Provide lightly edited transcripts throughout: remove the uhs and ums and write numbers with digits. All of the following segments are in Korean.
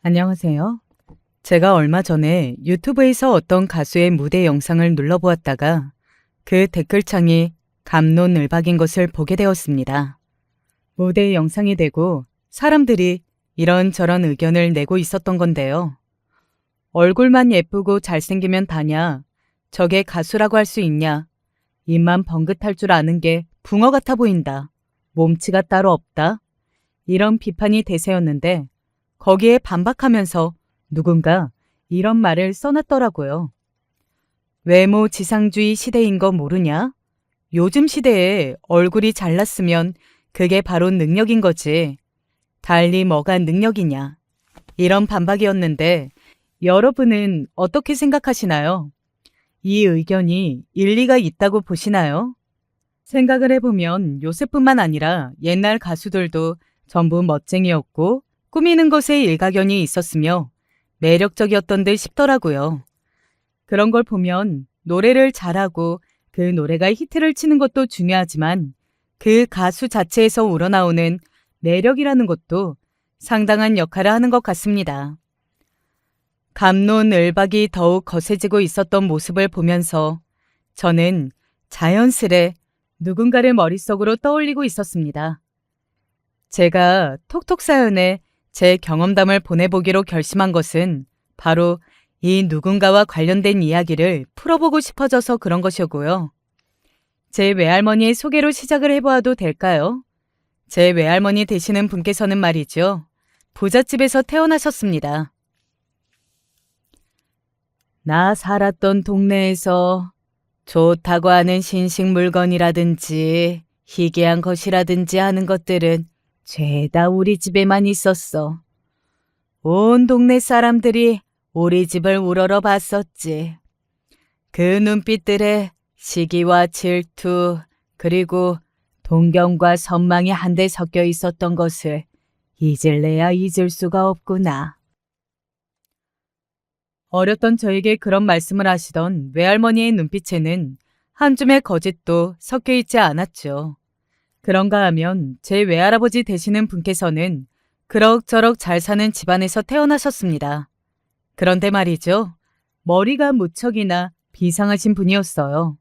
안녕하세요. 제가 얼마 전에 유튜브에서 어떤 가수의 무대 영상을 눌러보았다가 그 댓글창이 갑론을박인 것을 보게 되었습니다. 무대 영상이 되고 사람들이 이런저런 의견을 내고 있었던 건데요. 얼굴만 예쁘고 잘생기면 다냐? 저게 가수라고 할 수 있냐? 입만 번긋할 줄 아는 게 붕어 같아 보인다. 몸치가 따로 없다. 이런 비판이 대세였는데 거기에 반박하면서 누군가 이런 말을 써놨더라고요. 외모 지상주의 시대인 거 모르냐? 요즘 시대에 얼굴이 잘났으면 그게 바로 능력인 거지. 달리 뭐가 능력이냐? 이런 반박이었는데 여러분은 어떻게 생각하시나요? 이 의견이 일리가 있다고 보시나요? 생각을 해보면 요새뿐만 아니라 옛날 가수들도 전부 멋쟁이였고 꾸미는 것에 일가견이 있었으며 매력적이었던 듯 싶더라고요. 그런 걸 보면 노래를 잘하고 그 노래가 히트를 치는 것도 중요하지만 그 가수 자체에서 우러나오는 매력이라는 것도 상당한 역할을 하는 것 같습니다. 갑론을박이 더욱 거세지고 있었던 모습을 보면서 저는 자연스레 누군가를 머릿속으로 떠올리고 있었습니다. 제가 톡톡 사연에 제 경험담을 보내보기로 결심한 것은 바로 이 누군가와 관련된 이야기를 풀어보고 싶어져서 그런 것이고요. 제 외할머니의 소개로 시작을 해보아도 될까요? 제 외할머니 되시는 분께서는 말이죠. 부잣집에서 태어나셨습니다. 나 살았던 동네에서 좋다고 하는 신식 물건이라든지 희귀한 것이라든지 하는 것들은 죄다 우리 집에만 있었어. 온 동네 사람들이 우리 집을 우러러 봤었지. 그 눈빛들에 시기와 질투 그리고 동경과 선망이 한데 섞여 있었던 것을 잊을래야 잊을 수가 없구나. 어렸던 저에게 그런 말씀을 하시던 외할머니의 눈빛에는 한 줌의 거짓도 섞여 있지 않았죠. 그런가 하면 제 외할아버지 되시는 분께서는 그럭저럭 잘 사는 집안에서 태어나셨습니다. 그런데 말이죠. 머리가 무척이나 비상하신 분이었어요.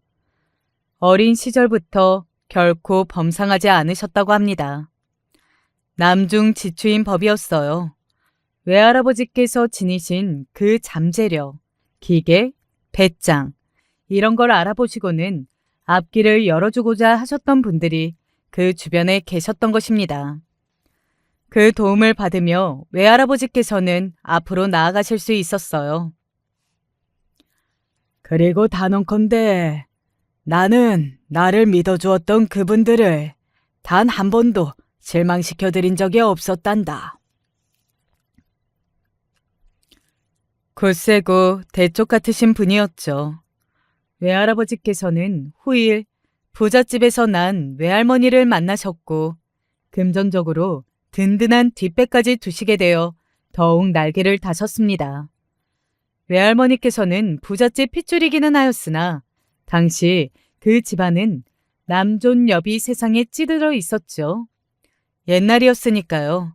어린 시절부터 결코 범상하지 않으셨다고 합니다. 남중지추인 법이었어요. 외할아버지께서 지니신 그 잠재력, 기계, 배짱 이런 걸 알아보시고는 앞길을 열어주고자 하셨던 분들이 그 주변에 계셨던 것입니다. 그 도움을 받으며 외할아버지께서는 앞으로 나아가실 수 있었어요. 그리고 단언컨대 나는 나를 믿어주었던 그분들을 단 한 번도 실망시켜드린 적이 없었단다. 굳세고 대쪽 같으신 분이었죠. 외할아버지께서는 후일 부잣집에서 난 외할머니를 만나셨고 금전적으로 든든한 뒷배까지 두시게 되어 더욱 날개를 다셨습니다. 외할머니께서는 부잣집 핏줄이기는 하였으나 당시 그 집안은 남존여비 세상에 찌들어 있었죠. 옛날이었으니까요.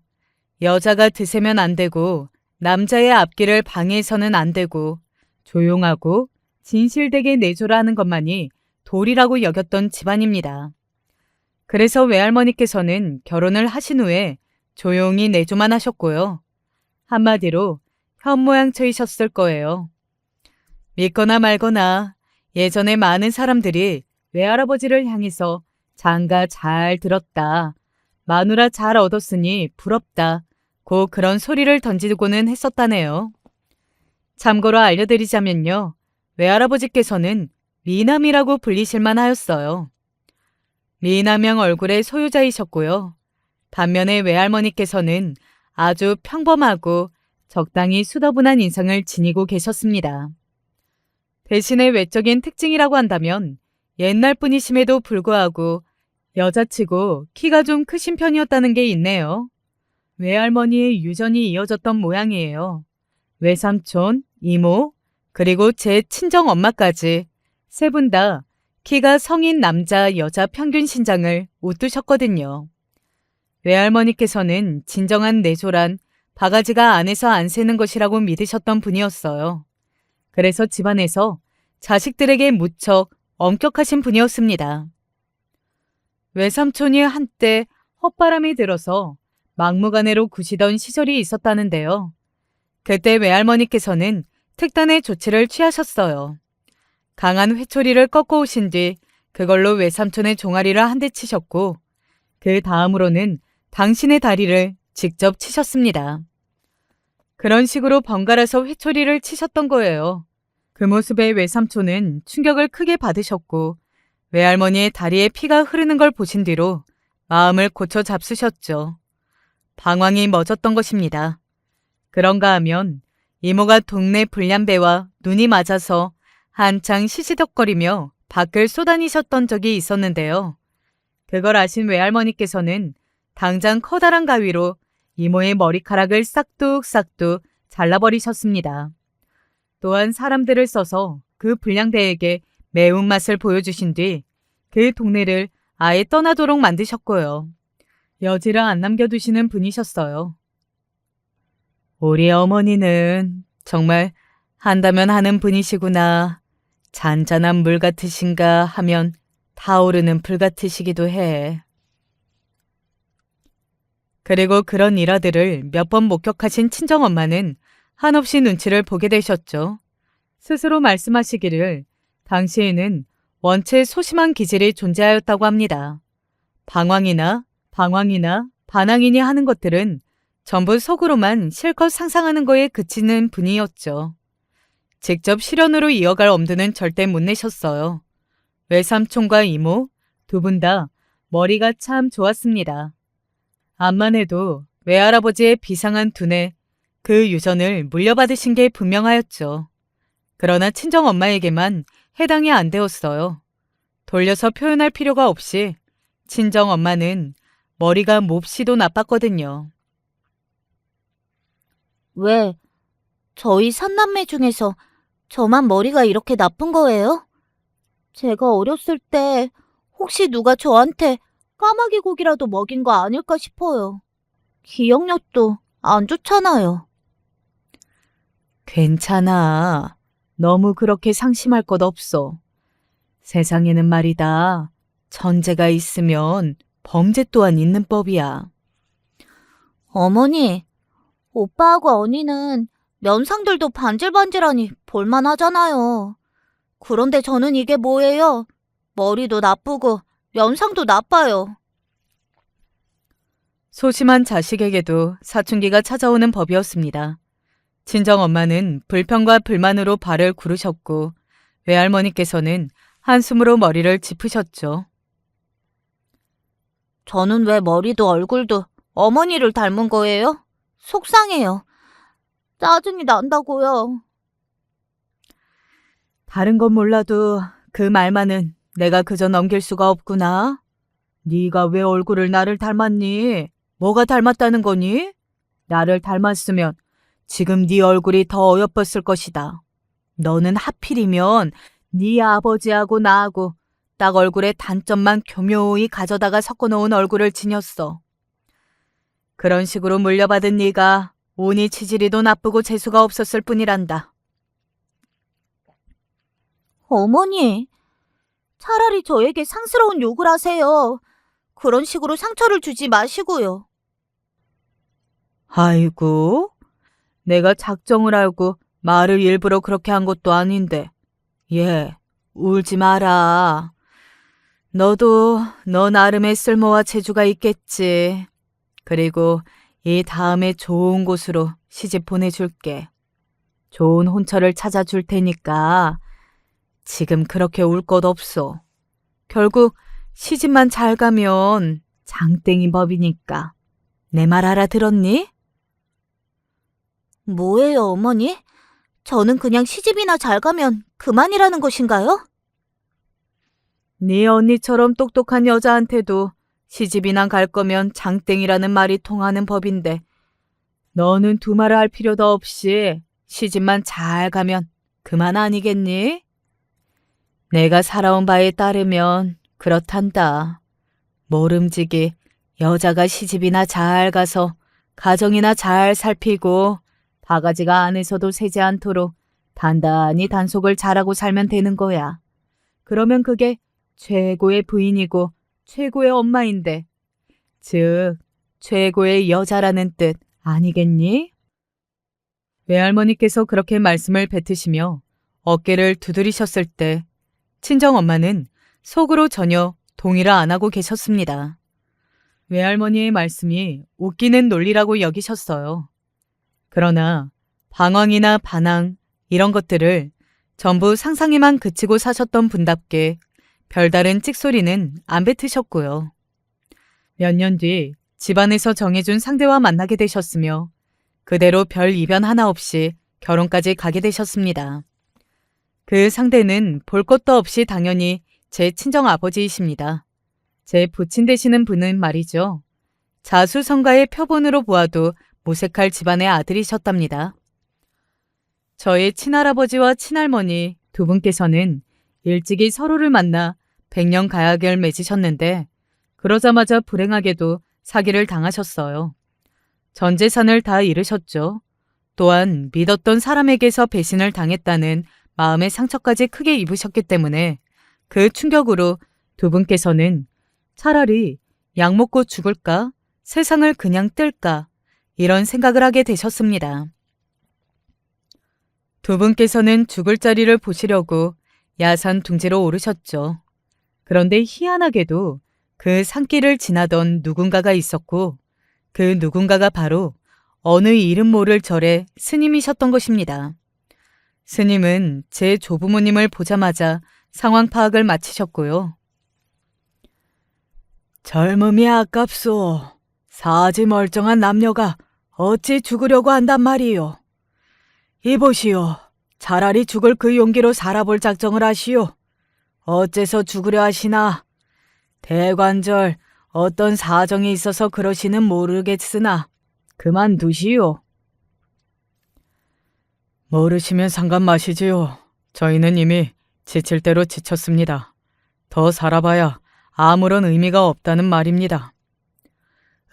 여자가 드세면 안 되고 남자의 앞길을 방해해서는 안 되고 조용하고 진실되게 내조라 하는 것만이 도리라고 여겼던 집안입니다. 그래서 외할머니께서는 결혼을 하신 후에 조용히 내조만 하셨고요. 한마디로 현모양처이셨을 거예요. 믿거나 말거나 예전에 많은 사람들이 외할아버지를 향해서 장가 잘 들었다. 마누라 잘 얻었으니 부럽다. 고 그런 소리를 던지고는 했었다네요. 참고로 알려드리자면요. 외할아버지께서는 미남이라고 불리실만 하였어요. 미남형 얼굴의 소유자이셨고요. 반면에 외할머니께서는 아주 평범하고 적당히 수더분한 인상을 지니고 계셨습니다. 대신에 외적인 특징이라고 한다면 옛날 분이심에도 불구하고 여자치고 키가 좀 크신 편이었다는 게 있네요. 외할머니의 유전이 이어졌던 모양이에요. 외삼촌, 이모, 그리고 제 친정엄마까지 세 분 다 키가 성인 남자, 여자 평균 신장을 웃두셨거든요. 외할머니께서는 진정한 내조란 바가지가 안에서 안 새는 것이라고 믿으셨던 분이었어요. 그래서 집안에서 자식들에게 무척 엄격하신 분이었습니다. 외삼촌이 한때 헛바람이 들어서 막무가내로 구시던 시절이 있었다는데요. 그때 외할머니께서는 특단의 조치를 취하셨어요. 강한 회초리를 꺾어 오신 뒤 그걸로 외삼촌의 종아리를 한 대 치셨고 그 다음으로는 당신의 다리를 직접 치셨습니다. 그런 식으로 번갈아서 회초리를 치셨던 거예요. 그 모습에 외삼촌은 충격을 크게 받으셨고 외할머니의 다리에 피가 흐르는 걸 보신 뒤로 마음을 고쳐 잡수셨죠. 방황이 멎었던 것입니다. 그런가 하면 이모가 동네 불량배와 눈이 맞아서 한창 시시덕거리며 밖을 쏘다니셨던 적이 있었는데요. 그걸 아신 외할머니께서는 당장 커다란 가위로 이모의 머리카락을 싹둑싹둑 잘라버리셨습니다. 또한 사람들을 써서 그 불량배에게 매운맛을 보여주신 뒤 그 동네를 아예 떠나도록 만드셨고요. 여지를 안 남겨두시는 분이셨어요. 우리 어머니는 정말 한다면 하는 분이시구나. 잔잔한 물 같으신가 하면 타오르는 불 같으시기도 해. 그리고 그런 일화들을 몇 번 목격하신 친정엄마는 한없이 눈치를 보게 되셨죠. 스스로 말씀하시기를 당시에는 원체 소심한 기질이 존재하였다고 합니다. 방황이나 반항이니 하는 것들은 전부 속으로만 실컷 상상하는 거에 그치는 분이었죠. 직접 실현으로 이어갈 엄두는 절대 못 내셨어요. 외삼촌과 이모 두 분 다 머리가 참 좋았습니다. 암만 해도 외할아버지의 비상한 두뇌 그 유전을 물려받으신 게 분명하였죠. 그러나 친정엄마에게만 해당이 안 되었어요. 돌려서 표현할 필요가 없이 친정엄마는 머리가 몹시도 나빴거든요. 왜? 저희 삼남매 중에서 저만 머리가 이렇게 나쁜 거예요? 제가 어렸을 때 혹시 누가 저한테 까마귀 고기라도 먹인 거 아닐까 싶어요. 기억력도 안 좋잖아요. 괜찮아. 너무 그렇게 상심할 것 없어. 세상에는 말이다. 천재가 있으면 범죄 또한 있는 법이야. 어머니, 오빠하고 언니는 면상들도 반질반질하니 볼만하잖아요. 그런데 저는 이게 뭐예요? 머리도 나쁘고 면상도 나빠요. 소심한 자식에게도 사춘기가 찾아오는 법이었습니다. 친정엄마는 불평과 불만으로 발을 구르셨고 외할머니께서는 한숨으로 머리를 짚으셨죠. 저는 왜 머리도 얼굴도 어머니를 닮은 거예요? 속상해요. 짜증이 난다고요. 다른 건 몰라도 그 말만은 내가 그저 넘길 수가 없구나. 네가 왜 얼굴을 나를 닮았니? 뭐가 닮았다는 거니? 나를 닮았으면 지금 네 얼굴이 더 어여뻤을 것이다. 너는 하필이면 네 아버지하고 나하고 딱 얼굴에 단점만 교묘히 가져다가 섞어놓은 얼굴을 지녔어. 그런 식으로 물려받은 네가 운이 치질이도 나쁘고 재수가 없었을 뿐이란다. 어머니, 차라리 저에게 상스러운 욕을 하세요. 그런 식으로 상처를 주지 마시고요. 아이고, 내가 작정을 알고 말을 일부러 그렇게 한 것도 아닌데. 얘, 울지 마라. 너도 너 나름의 쓸모와 재주가 있겠지. 그리고 이 다음에 좋은 곳으로 시집 보내줄게. 좋은 혼처를 찾아줄 테니까 지금 그렇게 울 것 없어. 결국 시집만 잘 가면 장땡이 법이니까. 내 말 알아들었니? 뭐예요, 어머니? 저는 그냥 시집이나 잘 가면 그만이라는 것인가요? 네 언니처럼 똑똑한 여자한테도 시집이나 갈 거면 장땡이라는 말이 통하는 법인데 너는 두말을 할 필요도 없이 시집만 잘 가면 그만 아니겠니? 내가 살아온 바에 따르면 그렇단다. 모름지기 여자가 시집이나 잘 가서 가정이나 잘 살피고 바가지가 안에서도 새지 않도록 단단히 단속을 잘하고 살면 되는 거야. 그러면 그게 최고의 부인이고 최고의 엄마인데, 즉 최고의 여자라는 뜻 아니겠니? 외할머니께서 그렇게 말씀을 뱉으시며 어깨를 두드리셨을 때 친정엄마는 속으로 전혀 동의를 안 하고 계셨습니다. 외할머니의 말씀이 웃기는 논리라고 여기셨어요. 그러나 방황이나 반항 이런 것들을 전부 상상에만 그치고 사셨던 분답게 별다른 찍소리는 안 뱉으셨고요. 몇 년 뒤 집안에서 정해준 상대와 만나게 되셨으며 그대로 별 이변 하나 없이 결혼까지 가게 되셨습니다. 그 상대는 볼 것도 없이 당연히 제 친정 아버지이십니다. 제 부친 되시는 분은 말이죠. 자수성가의 표본으로 보아도 무색할 집안의 아들이셨답니다. 저의 친할아버지와 친할머니 두 분께서는 일찍이 서로를 만나 백년 가약을 맺으셨는데 그러자마자 불행하게도 사기를 당하셨어요. 전 재산을 다 잃으셨죠. 또한 믿었던 사람에게서 배신을 당했다는 마음의 상처까지 크게 입으셨기 때문에 그 충격으로 두 분께서는 차라리 약 먹고 죽을까? 세상을 그냥 뜰까? 이런 생각을 하게 되셨습니다. 두 분께서는 죽을 자리를 보시려고 야산 둥지로 오르셨죠. 그런데 희한하게도 그 산길을 지나던 누군가가 있었고 그 누군가가 바로 어느 이름 모를 절의 스님이셨던 것입니다. 스님은 제 조부모님을 보자마자 상황 파악을 마치셨고요. 젊음이 아깝소. 사지 멀쩡한 남녀가 어찌 죽으려고 한단 말이요. 이보시오. 차라리 죽을 그 용기로 살아볼 작정을 하시오. 어째서 죽으려 하시나? 대관절 어떤 사정이 있어서 그러시는 모르겠으나 그만두시오. 모르시면 상관 마시지요. 저희는 이미 지칠 대로 지쳤습니다. 더 살아봐야 아무런 의미가 없다는 말입니다.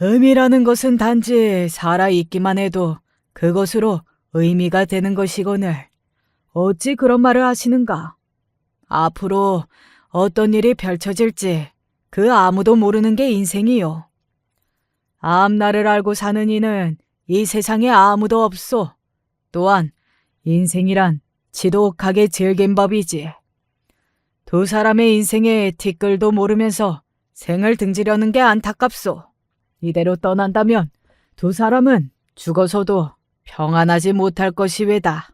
의미라는 것은 단지 살아있기만 해도 그것으로 의미가 되는 것이거늘 어찌 그런 말을 하시는가? 앞으로 어떤 일이 펼쳐질지 그 아무도 모르는 게 인생이요. 앞날을 알고 사는 이는 이 세상에 아무도 없소. 또한 인생이란 지독하게 즐긴 법이지. 두 사람의 인생의 티끌도 모르면서 생을 등지려는 게 안타깝소. 이대로 떠난다면 두 사람은 죽어서도 평안하지 못할 것이외다.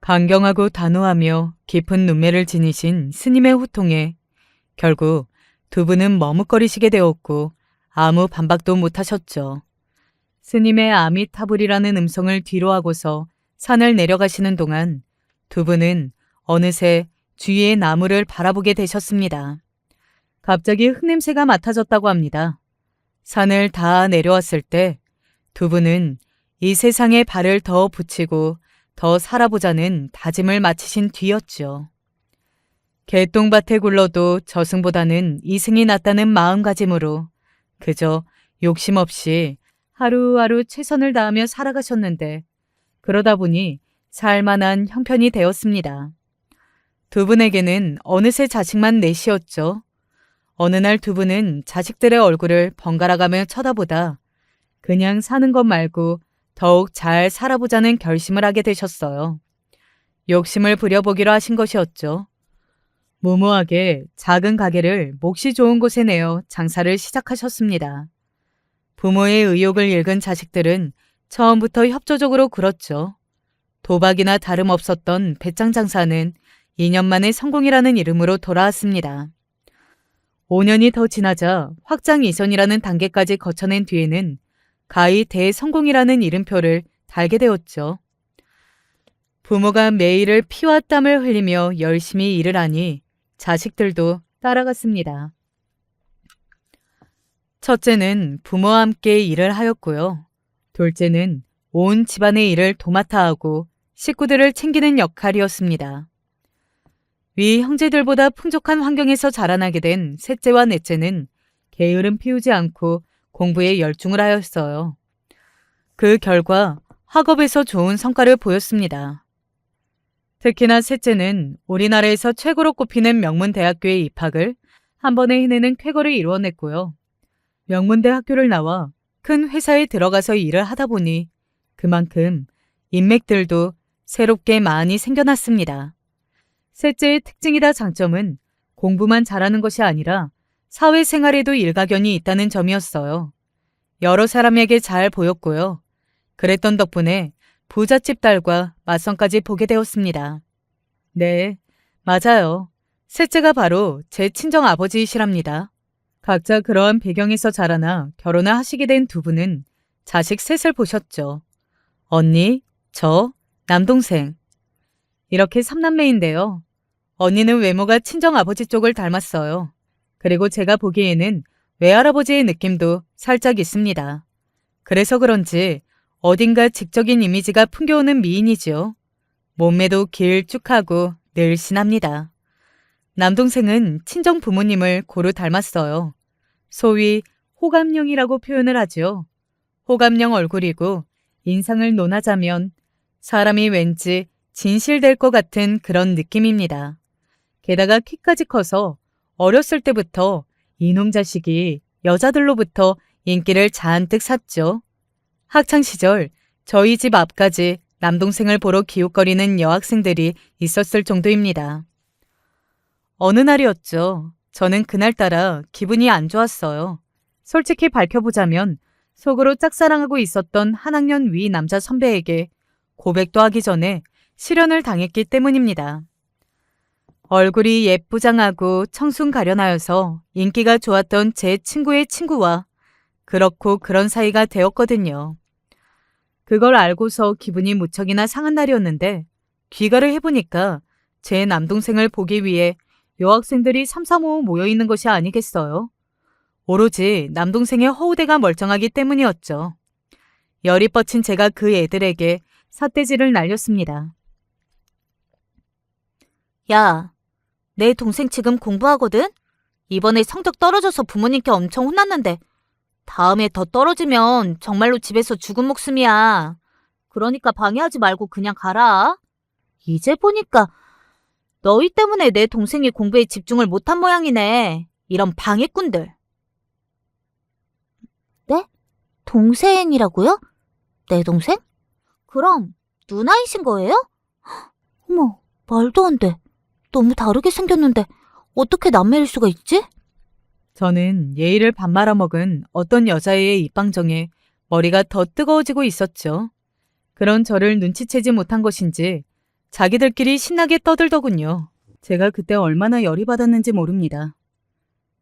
강경하고 단호하며 깊은 눈매를 지니신 스님의 호통에 결국 두 분은 머뭇거리시게 되었고 아무 반박도 못하셨죠. 스님의 아미타불이라는 음성을 뒤로하고서 산을 내려가시는 동안 두 분은 어느새 주위의 나무를 바라보게 되셨습니다. 갑자기 흙냄새가 맡아졌다고 합니다. 산을 다 내려왔을 때 두 분은 이 세상에 발을 더 붙이고 더 살아보자는 다짐을 마치신 뒤였죠. 개똥밭에 굴러도 저승보다는 이승이 낫다는 마음가짐으로 그저 욕심 없이 하루하루 최선을 다하며 살아가셨는데 그러다 보니 살만한 형편이 되었습니다. 두 분에게는 어느새 자식만 넷이었죠. 어느 날 두 분은 자식들의 얼굴을 번갈아가며 쳐다보다 그냥 사는 것 말고 더욱 잘 살아보자는 결심을 하게 되셨어요. 욕심을 부려보기로 하신 것이었죠. 무모하게 작은 가게를 몫이 좋은 곳에 내어 장사를 시작하셨습니다. 부모의 의욕을 읽은 자식들은 처음부터 협조적으로 굴었죠. 도박이나 다름없었던 배짱 장사는 2년 만에 성공이라는 이름으로 돌아왔습니다. 5년이 더 지나자 확장 이전이라는 단계까지 거쳐낸 뒤에는 가히 대성공이라는 이름표를 달게 되었죠. 부모가 매일을 피와 땀을 흘리며 열심히 일을 하니 자식들도 따라갔습니다. 첫째는 부모와 함께 일을 하였고요. 둘째는 온 집안의 일을 도맡아 하고 식구들을 챙기는 역할이었습니다. 위 형제들보다 풍족한 환경에서 자라나게 된 셋째와 넷째는 게으름 피우지 않고 공부에 열중을 하였어요. 그 결과 학업에서 좋은 성과를 보였습니다. 특히나 셋째는 우리나라에서 최고로 꼽히는 명문대학교에 입학을 한 번에 해내는 쾌거를 이루어냈고요. 명문대 학교를 나와 큰 회사에 들어가서 일을 하다 보니 그만큼 인맥들도 새롭게 많이 생겨났습니다. 셋째의 특징이다 장점은 공부만 잘하는 것이 아니라 사회생활에도 일가견이 있다는 점이었어요. 여러 사람에게 잘 보였고요. 그랬던 덕분에 부잣집 딸과 맞선까지 보게 되었습니다. 네, 맞아요. 셋째가 바로 제 친정 아버지이시랍니다. 각자 그러한 배경에서 자라나 결혼을 하시게 된 두 분은 자식 셋을 보셨죠. 언니, 저, 남동생. 이렇게 3남매인데요. 언니는 외모가 친정 아버지 쪽을 닮았어요. 그리고 제가 보기에는 외할아버지의 느낌도 살짝 있습니다. 그래서 그런지 어딘가 직적인 이미지가 풍겨오는 미인이지요. 몸매도 길쭉하고 늘씬합니다. 남동생은 친정 부모님을 고루 닮았어요. 소위 호감형이라고 표현을 하죠. 호감형 얼굴이고 인상을 논하자면 사람이 왠지 진실될 것 같은 그런 느낌입니다. 게다가 키까지 커서 어렸을 때부터 이놈 자식이 여자들로부터 인기를 잔뜩 샀죠. 학창시절 저희 집 앞까지 남동생을 보러 기웃거리는 여학생들이 있었을 정도입니다. 어느 날이었죠. 저는 그날따라 기분이 안 좋았어요. 솔직히 밝혀보자면 속으로 짝사랑하고 있었던 한 학년 위 남자 선배에게 고백도 하기 전에 실연을 당했기 때문입니다. 얼굴이 예쁘장하고 청순 가련하여서 인기가 좋았던 제 친구의 친구와 그렇고 그런 사이가 되었거든요. 그걸 알고서 기분이 무척이나 상한 날이었는데 귀가를 해보니까 제 남동생을 보기 위해 여학생들이 삼삼오오 모여있는 것이 아니겠어요. 오로지 남동생의 허우대가 멀쩡하기 때문이었죠. 열이 뻗친 제가 그 애들에게 삿대질을 날렸습니다. 야, 내 동생 지금 공부하거든? 이번에 성적 떨어져서 부모님께 엄청 혼났는데 다음에 더 떨어지면 정말로 집에서 죽은 목숨이야. 그러니까 방해하지 말고 그냥 가라. 이제 보니까 너희 때문에 내 동생이 공부에 집중을 못한 모양이네. 이런 방해꾼들. 네? 동생이라고요? 내 동생? 그럼 누나이신 거예요? 어머, 말도 안 돼. 너무 다르게 생겼는데 어떻게 남매일 수가 있지? 저는 예의를 밥 말아먹은 어떤 여자애의 입방정에 머리가 더 뜨거워지고 있었죠. 그런 저를 눈치채지 못한 것인지 자기들끼리 신나게 떠들더군요. 제가 그때 얼마나 열이 받았는지 모릅니다.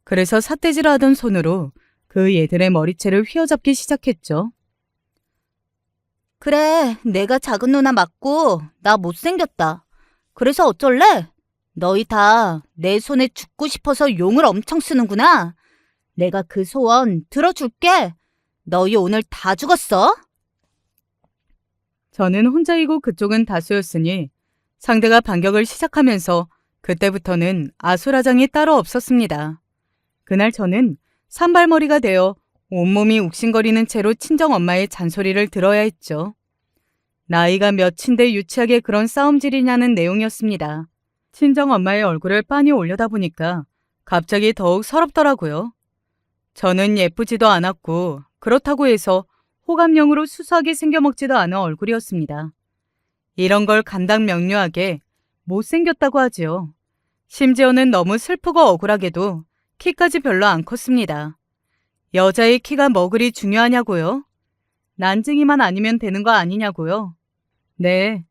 그래서 삿대질을 하던 손으로 그 얘들의 머리채를 휘어잡기 시작했죠. 그래, 내가 작은 누나 맞고 나 못생겼다. 그래서 어쩔래? 너희 다 내 손에 죽고 싶어서 용을 엄청 쓰는구나. 내가 그 소원 들어줄게. 너희 오늘 다 죽었어. 저는 혼자이고 그쪽은 다수였으니 상대가 반격을 시작하면서 그때부터는 아수라장이 따로 없었습니다. 그날 저는 산발머리가 되어 온몸이 욱신거리는 채로 친정엄마의 잔소리를 들어야 했죠. 나이가 몇인데 유치하게 그런 싸움질이냐는 내용이었습니다. 친정엄마의 얼굴을 빤히 올려다보니까 갑자기 더욱 서럽더라고요. 저는 예쁘지도 않았고 그렇다고 해서 호감형으로 수수하게 생겨먹지도 않은 얼굴이었습니다. 이런 걸 간당명료하게 못생겼다고 하지요. 심지어는 너무 슬프고 억울하게도 키까지 별로 안 컸습니다. 여자의 키가 뭐 그리 중요하냐고요? 난쟁이만 아니면 되는 거 아니냐고요? 네,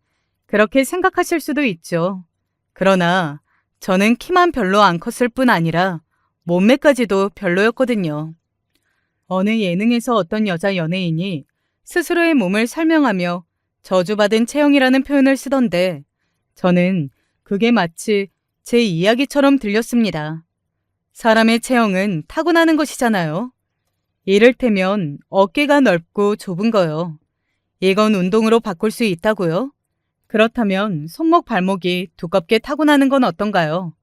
그렇게 생각하실 수도 있죠. 그러나 저는 키만 별로 안 컸을 뿐 아니라 몸매까지도 별로였거든요. 어느 예능에서 어떤 여자 연예인이 스스로의 몸을 설명하며 저주받은 체형이라는 표현을 쓰던데 저는 그게 마치 제 이야기처럼 들렸습니다. 사람의 체형은 타고나는 것이잖아요. 이를테면 어깨가 넓고 좁은 거요. 이건 운동으로 바꿀 수 있다고요? 그렇다면 손목 발목이 두껍게 타고나는 건 어떤가요?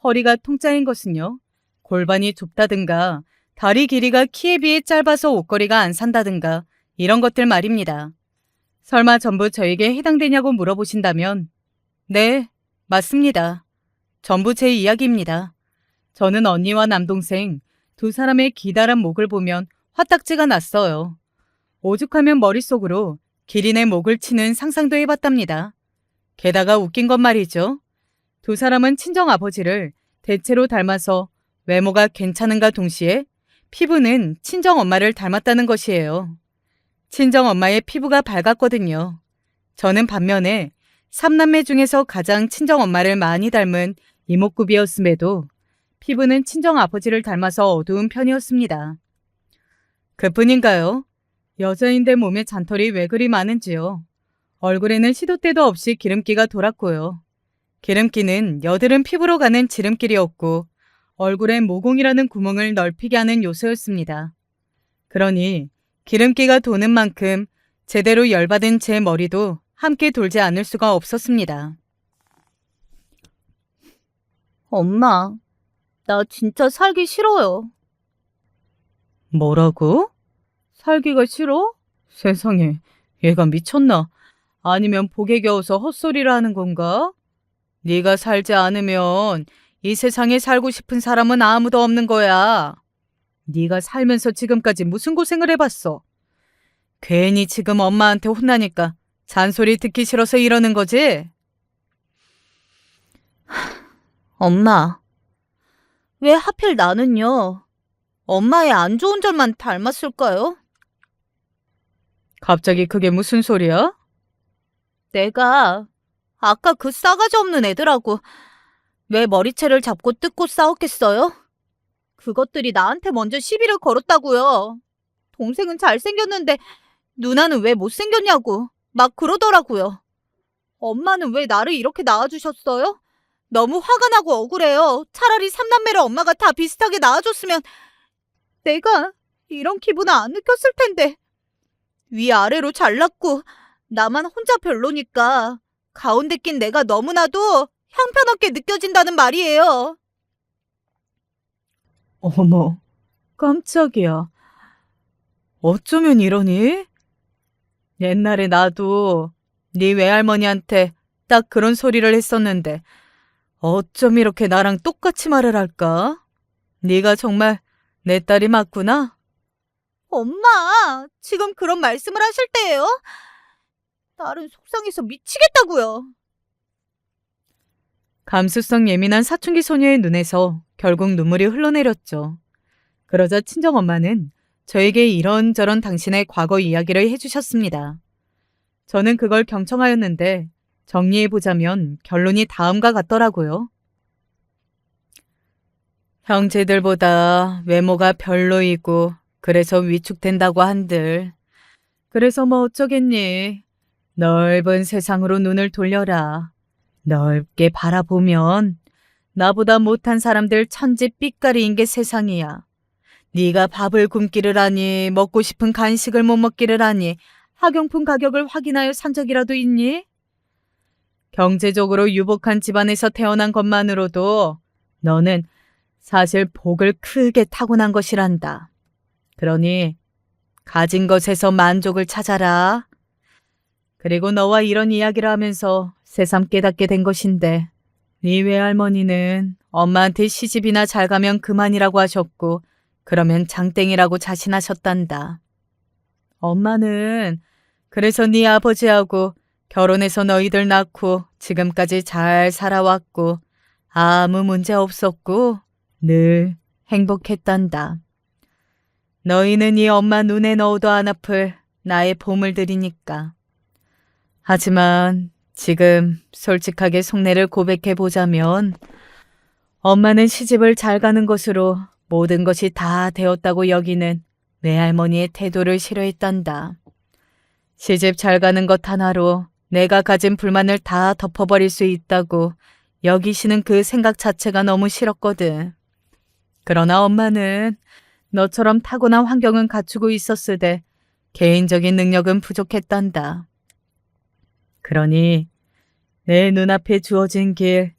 허리가 통짜인 것은요? 골반이 좁다든가 다리 길이가 키에 비해 짧아서 옷걸이가 안 산다든가 이런 것들 말입니다. 설마 전부 저에게 해당되냐고 물어보신다면 네, 맞습니다. 전부 제 이야기입니다. 저는 언니와 남동생 두 사람의 기다란 목을 보면 화딱지가 났어요. 오죽하면 머릿속으로 기린의 목을 치는 상상도 해봤답니다. 게다가 웃긴 건 말이죠. 두 사람은 친정아버지를 대체로 닮아서 외모가 괜찮은가 동시에 피부는 친정엄마를 닮았다는 것이에요. 친정엄마의 피부가 밝았거든요. 저는 반면에 3남매 중에서 가장 친정엄마를 많이 닮은 이목구비였음에도 피부는 친정아버지를 닮아서 어두운 편이었습니다. 그뿐인가요? 여자인데 몸에 잔털이 왜 그리 많은지요. 얼굴에는 시도 때도 없이 기름기가 돌았고요. 기름기는 여드름 피부로 가는 지름길이었고 얼굴에 모공이라는 구멍을 넓히게 하는 요소였습니다. 그러니 기름기가 도는 만큼 제대로 열받은 제 머리도 함께 돌지 않을 수가 없었습니다. 엄마, 나 진짜 살기 싫어요. 뭐라고? 살기가 싫어? 세상에, 얘가 미쳤나? 아니면 복에 겨워서 헛소리를 하는 건가? 네가 살지 않으면 이 세상에 살고 싶은 사람은 아무도 없는 거야. 네가 살면서 지금까지 무슨 고생을 해봤어? 괜히 지금 엄마한테 혼나니까 잔소리 듣기 싫어서 이러는 거지? 엄마, 왜 하필 나는요? 엄마의 안 좋은 점만 닮았을까요? 갑자기 그게 무슨 소리야? 내가 아까 그 싸가지 없는 애들하고 왜 머리채를 잡고 뜯고 싸웠겠어요? 그것들이 나한테 먼저 시비를 걸었다고요. 동생은 잘생겼는데 누나는 왜 못생겼냐고 막 그러더라고요. 엄마는 왜 나를 이렇게 낳아주셨어요? 너무 화가 나고 억울해요. 차라리 삼남매를 엄마가 다 비슷하게 낳아줬으면 내가 이런 기분을 안 느꼈을 텐데. 위아래로 잘났고 나만 혼자 별로니까 가운데 낀 내가 너무나도 형편없게 느껴진다는 말이에요. 어머, 깜짝이야. 어쩌면 이러니? 옛날에 나도 네 외할머니한테 딱 그런 소리를 했었는데 어쩜 이렇게 나랑 똑같이 말을 할까? 네가 정말 내 딸이 맞구나? 엄마, 지금 그런 말씀을 하실 때예요? 딸은 속상해서 미치겠다고요. 감수성 예민한 사춘기 소녀의 눈에서 결국 눈물이 흘러내렸죠. 그러자 친정엄마는 저에게 이런저런 당신의 과거 이야기를 해주셨습니다. 저는 그걸 경청하였는데 정리해보자면 결론이 다음과 같더라고요. 형제들보다 외모가 별로이고 그래서 위축된다고 한들. 그래서 뭐 어쩌겠니. 넓은 세상으로 눈을 돌려라. 넓게 바라보면 나보다 못한 사람들 천지 삐까리인 게 세상이야. 네가 밥을 굶기를 하니 먹고 싶은 간식을 못 먹기를 하니 학용품 가격을 확인하여 산 적이라도 있니? 경제적으로 유복한 집안에서 태어난 것만으로도 너는 사실 복을 크게 타고난 것이란다. 그러니 가진 것에서 만족을 찾아라. 그리고 너와 이런 이야기를 하면서 새삼 깨닫게 된 것인데 네 외할머니는 엄마한테 시집이나 잘 가면 그만이라고 하셨고 그러면 장땡이라고 자신하셨단다. 엄마는 그래서 네 아버지하고 결혼해서 너희들 낳고 지금까지 잘 살아왔고 아무 문제 없었고 늘 행복했단다. 너희는 이 엄마 눈에 넣어도 안 아플 나의 보물들이니까. 하지만 지금 솔직하게 속내를 고백해보자면 엄마는 시집을 잘 가는 것으로 모든 것이 다 되었다고 여기는 외할머니의 태도를 싫어했단다. 시집 잘 가는 것 하나로 내가 가진 불만을 다 덮어버릴 수 있다고 여기시는 그 생각 자체가 너무 싫었거든. 그러나 엄마는 너처럼 타고난 환경은 갖추고 있었으되 개인적인 능력은 부족했단다. 그러니 내 눈앞에 주어진 길,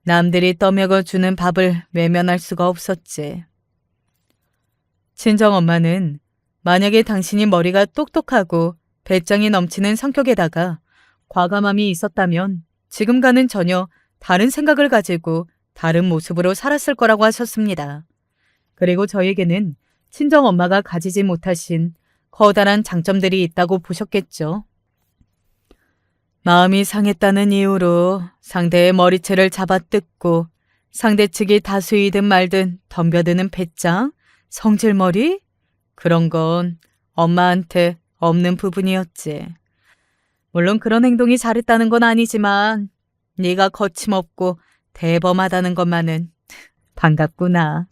남들이 떠먹여 주는 밥을 외면할 수가 없었지. 친정엄마는 만약에 당신이 머리가 똑똑하고 배짱이 넘치는 성격에다가 과감함이 있었다면 지금과는 전혀 다른 생각을 가지고 다른 모습으로 살았을 거라고 하셨습니다. 그리고 저에게는 친정엄마가 가지지 못하신 커다란 장점들이 있다고 보셨겠죠. 마음이 상했다는 이유로 상대의 머리채를 잡아뜯고 상대 측이 다수이든 말든 덤벼드는 배짱, 성질머리? 그런 건 엄마한테 없는 부분이었지. 물론 그런 행동이 잘했다는 건 아니지만 네가 거침없고 대범하다는 것만은 반갑구나.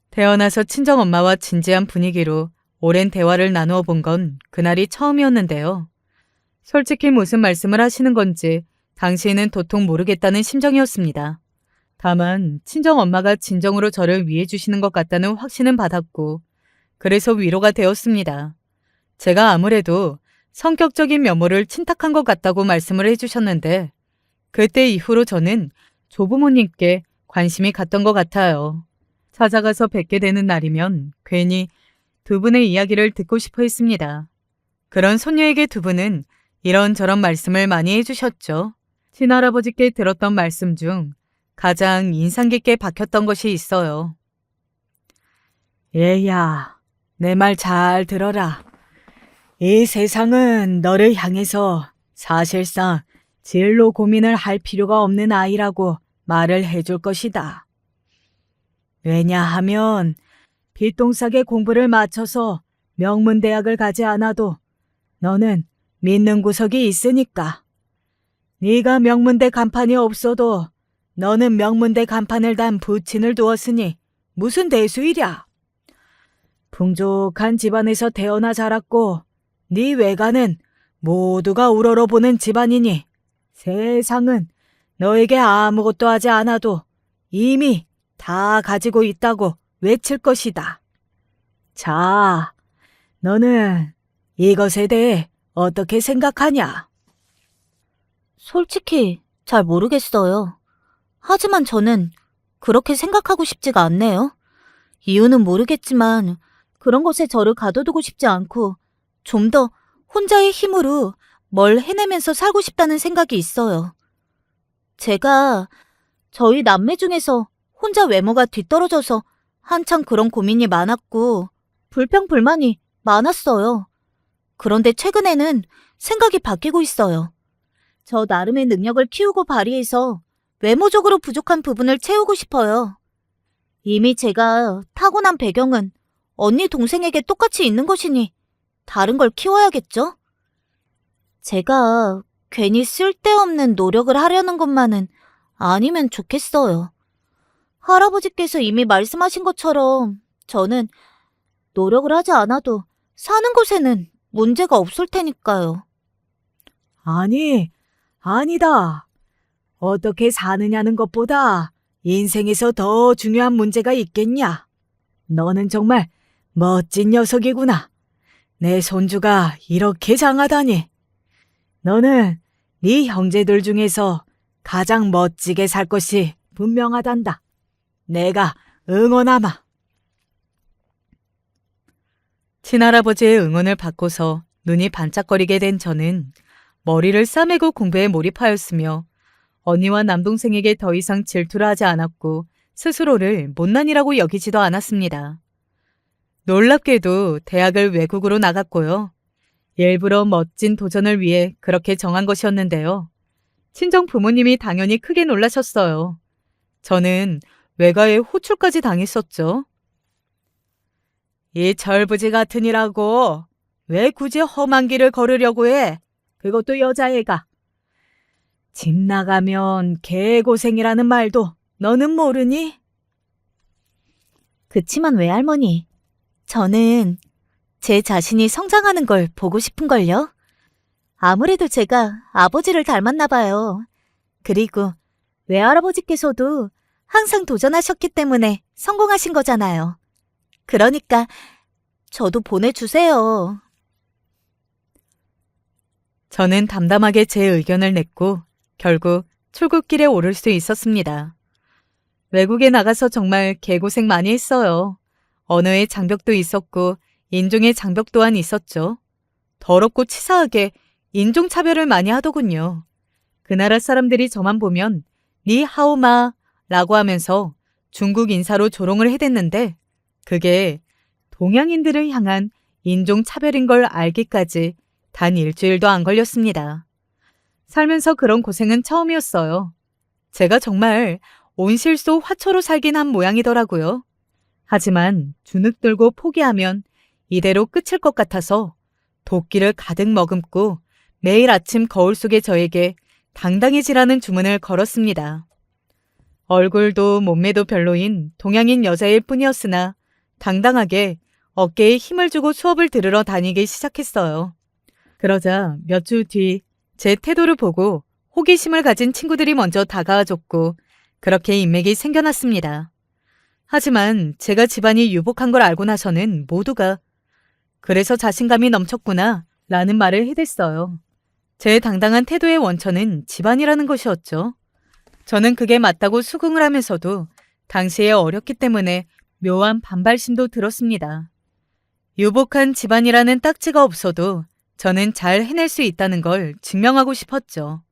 태어나서 친정엄마와 진지한 분위기로 오랜 대화를 나누어 본 건 그날이 처음이었는데요. 솔직히 무슨 말씀을 하시는 건지 당시에는 도통 모르겠다는 심정이었습니다. 다만 친정엄마가 진정으로 저를 위해 주시는 것 같다는 확신은 받았고 그래서 위로가 되었습니다. 제가 아무래도 성격적인 면모를 친탁한 것 같다고 말씀을 해주셨는데 그때 이후로 저는 조부모님께 관심이 갔던 것 같아요. 찾아가서 뵙게 되는 날이면 괜히 두 분의 이야기를 듣고 싶어 했습니다. 그런 손녀에게 두 분은 이런저런 말씀을 많이 해주셨죠. 친할아버지께 들었던 말씀 중 가장 인상 깊게 박혔던 것이 있어요. 얘야, 내 말 잘 들어라. 이 세상은 너를 향해서 사실상 진로 고민을 할 필요가 없는 아이라고 말을 해줄 것이다. 왜냐하면 빚동싸게 공부를 마쳐서 명문대학을 가지 않아도 너는 믿는 구석이 있으니까. 네가 명문대 간판이 없어도 너는 명문대 간판을 단 부친을 두었으니 무슨 대수이랴. 풍족한 집안에서 태어나 자랐고 네 외가는 모두가 우러러보는 집안이니 세상은 너에게 아무것도 하지 않아도 이미 다 가지고 있다고 외칠 것이다. 자, 너는 이것에 대해 어떻게 생각하냐? 솔직히 잘 모르겠어요. 하지만 저는 그렇게 생각하고 싶지가 않네요. 이유는 모르겠지만 그런 것에 저를 가둬두고 싶지 않고 좀 더 혼자의 힘으로 뭘 해내면서 살고 싶다는 생각이 있어요. 제가 저희 남매 중에서 혼자 외모가 뒤떨어져서 한창 그런 고민이 많았고 불평불만이 많았어요. 그런데 최근에는 생각이 바뀌고 있어요. 저 나름의 능력을 키우고 발휘해서 외모적으로 부족한 부분을 채우고 싶어요. 이미 제가 타고난 배경은 언니 동생에게 똑같이 있는 것이니 다른 걸 키워야겠죠? 제가 괜히 쓸데없는 노력을 하려는 것만은 아니면 좋겠어요. 할아버지께서 이미 말씀하신 것처럼 저는 노력을 하지 않아도 사는 곳에는 문제가 없을 테니까요. 아니, 아니다. 어떻게 사느냐는 것보다 인생에서 더 중요한 문제가 있겠냐? 너는 정말 멋진 녀석이구나. 내 손주가 이렇게 장하다니. 너는 네 형제들 중에서 가장 멋지게 살 것이 분명하단다. 내가 응원하마. 친할아버지의 응원을 받고서 눈이 반짝거리게 된 저는 머리를 싸매고 공부에 몰입하였으며 언니와 남동생에게 더 이상 질투를 하지 않았고 스스로를 못난이라고 여기지도 않았습니다. 놀랍게도 대학을 외국으로 나갔고요. 일부러 멋진 도전을 위해 그렇게 정한 것이었는데요. 친정 부모님이 당연히 크게 놀라셨어요. 저는 외가에 호출까지 당했었죠. 이 절부지 같으니라고 왜 굳이 험한 길을 걸으려고 해? 그것도 여자애가. 집 나가면 개고생이라는 말도 너는 모르니? 그치만 외할머니, 저는 제 자신이 성장하는 걸 보고 싶은걸요. 아무래도 제가 아버지를 닮았나 봐요. 그리고 외할아버지께서도 항상 도전하셨기 때문에 성공하신 거잖아요. 그러니까 저도 보내주세요. 저는 담담하게 제 의견을 냈고 결국 출국길에 오를 수 있었습니다. 외국에 나가서 정말 개고생 많이 했어요. 언어의 장벽도 있었고 인종의 장벽 또한 있었죠. 더럽고 치사하게 인종차별을 많이 하더군요. 그 나라 사람들이 저만 보면 니 하오마 라고 하면서 중국 인사로 조롱을 해댔는데 그게 동양인들을 향한 인종차별인 걸 알기까지 단 일주일도 안 걸렸습니다. 살면서 그런 고생은 처음이었어요. 제가 정말 온실속 화초로 살긴 한 모양이더라고요. 하지만 주눅 들고 포기하면 이대로 끝일 것 같아서 도끼를 가득 머금고 매일 아침 거울 속에 저에게 당당해지라는 주문을 걸었습니다. 얼굴도 몸매도 별로인 동양인 여자일 뿐이었으나 당당하게 어깨에 힘을 주고 수업을 들으러 다니기 시작했어요. 그러자 몇 주 뒤 제 태도를 보고 호기심을 가진 친구들이 먼저 다가와줬고 그렇게 인맥이 생겨났습니다. 하지만 제가 집안이 유복한 걸 알고 나서는 모두가 그래서 자신감이 넘쳤구나 라는 말을 해댔어요. 제 당당한 태도의 원천은 집안이라는 것이었죠. 저는 그게 맞다고 수긍을 하면서도 당시에 어렸기 때문에 묘한 반발심도 들었습니다. 유복한 집안이라는 딱지가 없어도 저는 잘 해낼 수 있다는 걸 증명하고 싶었죠.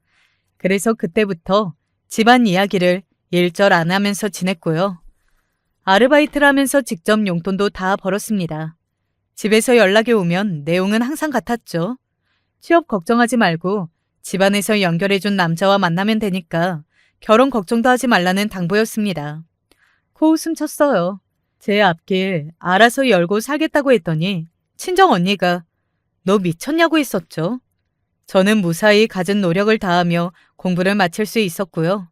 그래서 그때부터 집안 이야기를 일절 안 하면서 지냈고요. 아르바이트를 하면서 직접 용돈도 다 벌었습니다. 집에서 연락이 오면 내용은 항상 같았죠. 취업 걱정하지 말고 집안에서 연결해준 남자와 만나면 되니까 결혼 걱정도 하지 말라는 당부였습니다. 코웃음 쳤어요. 제 앞길 알아서 열고 살겠다고 했더니 친정 언니가 너 미쳤냐고 했었죠. 저는 무사히 갖은 노력을 다하며 공부를 마칠 수 있었고요.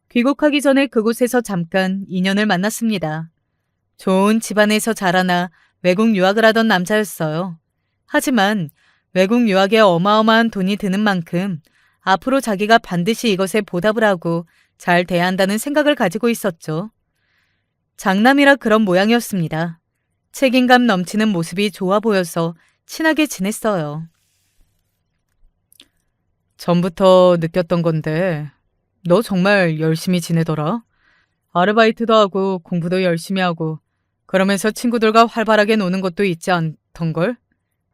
귀국하기 전에 그곳에서 잠깐 인연을 만났습니다. 좋은 집안에서 자라나 외국 유학을 하던 남자였어요. 하지만 외국 유학에 어마어마한 돈이 드는 만큼 앞으로 자기가 반드시 이것에 보답을 하고 잘 돼야 한다는 생각을 가지고 있었죠. 장남이라 그런 모양이었습니다. 책임감 넘치는 모습이 좋아 보여서 친하게 지냈어요. 전부터 느꼈던 건데 너 정말 열심히 지내더라. 아르바이트도 하고 공부도 열심히 하고 그러면서 친구들과 활발하게 노는 것도 있지 않던걸?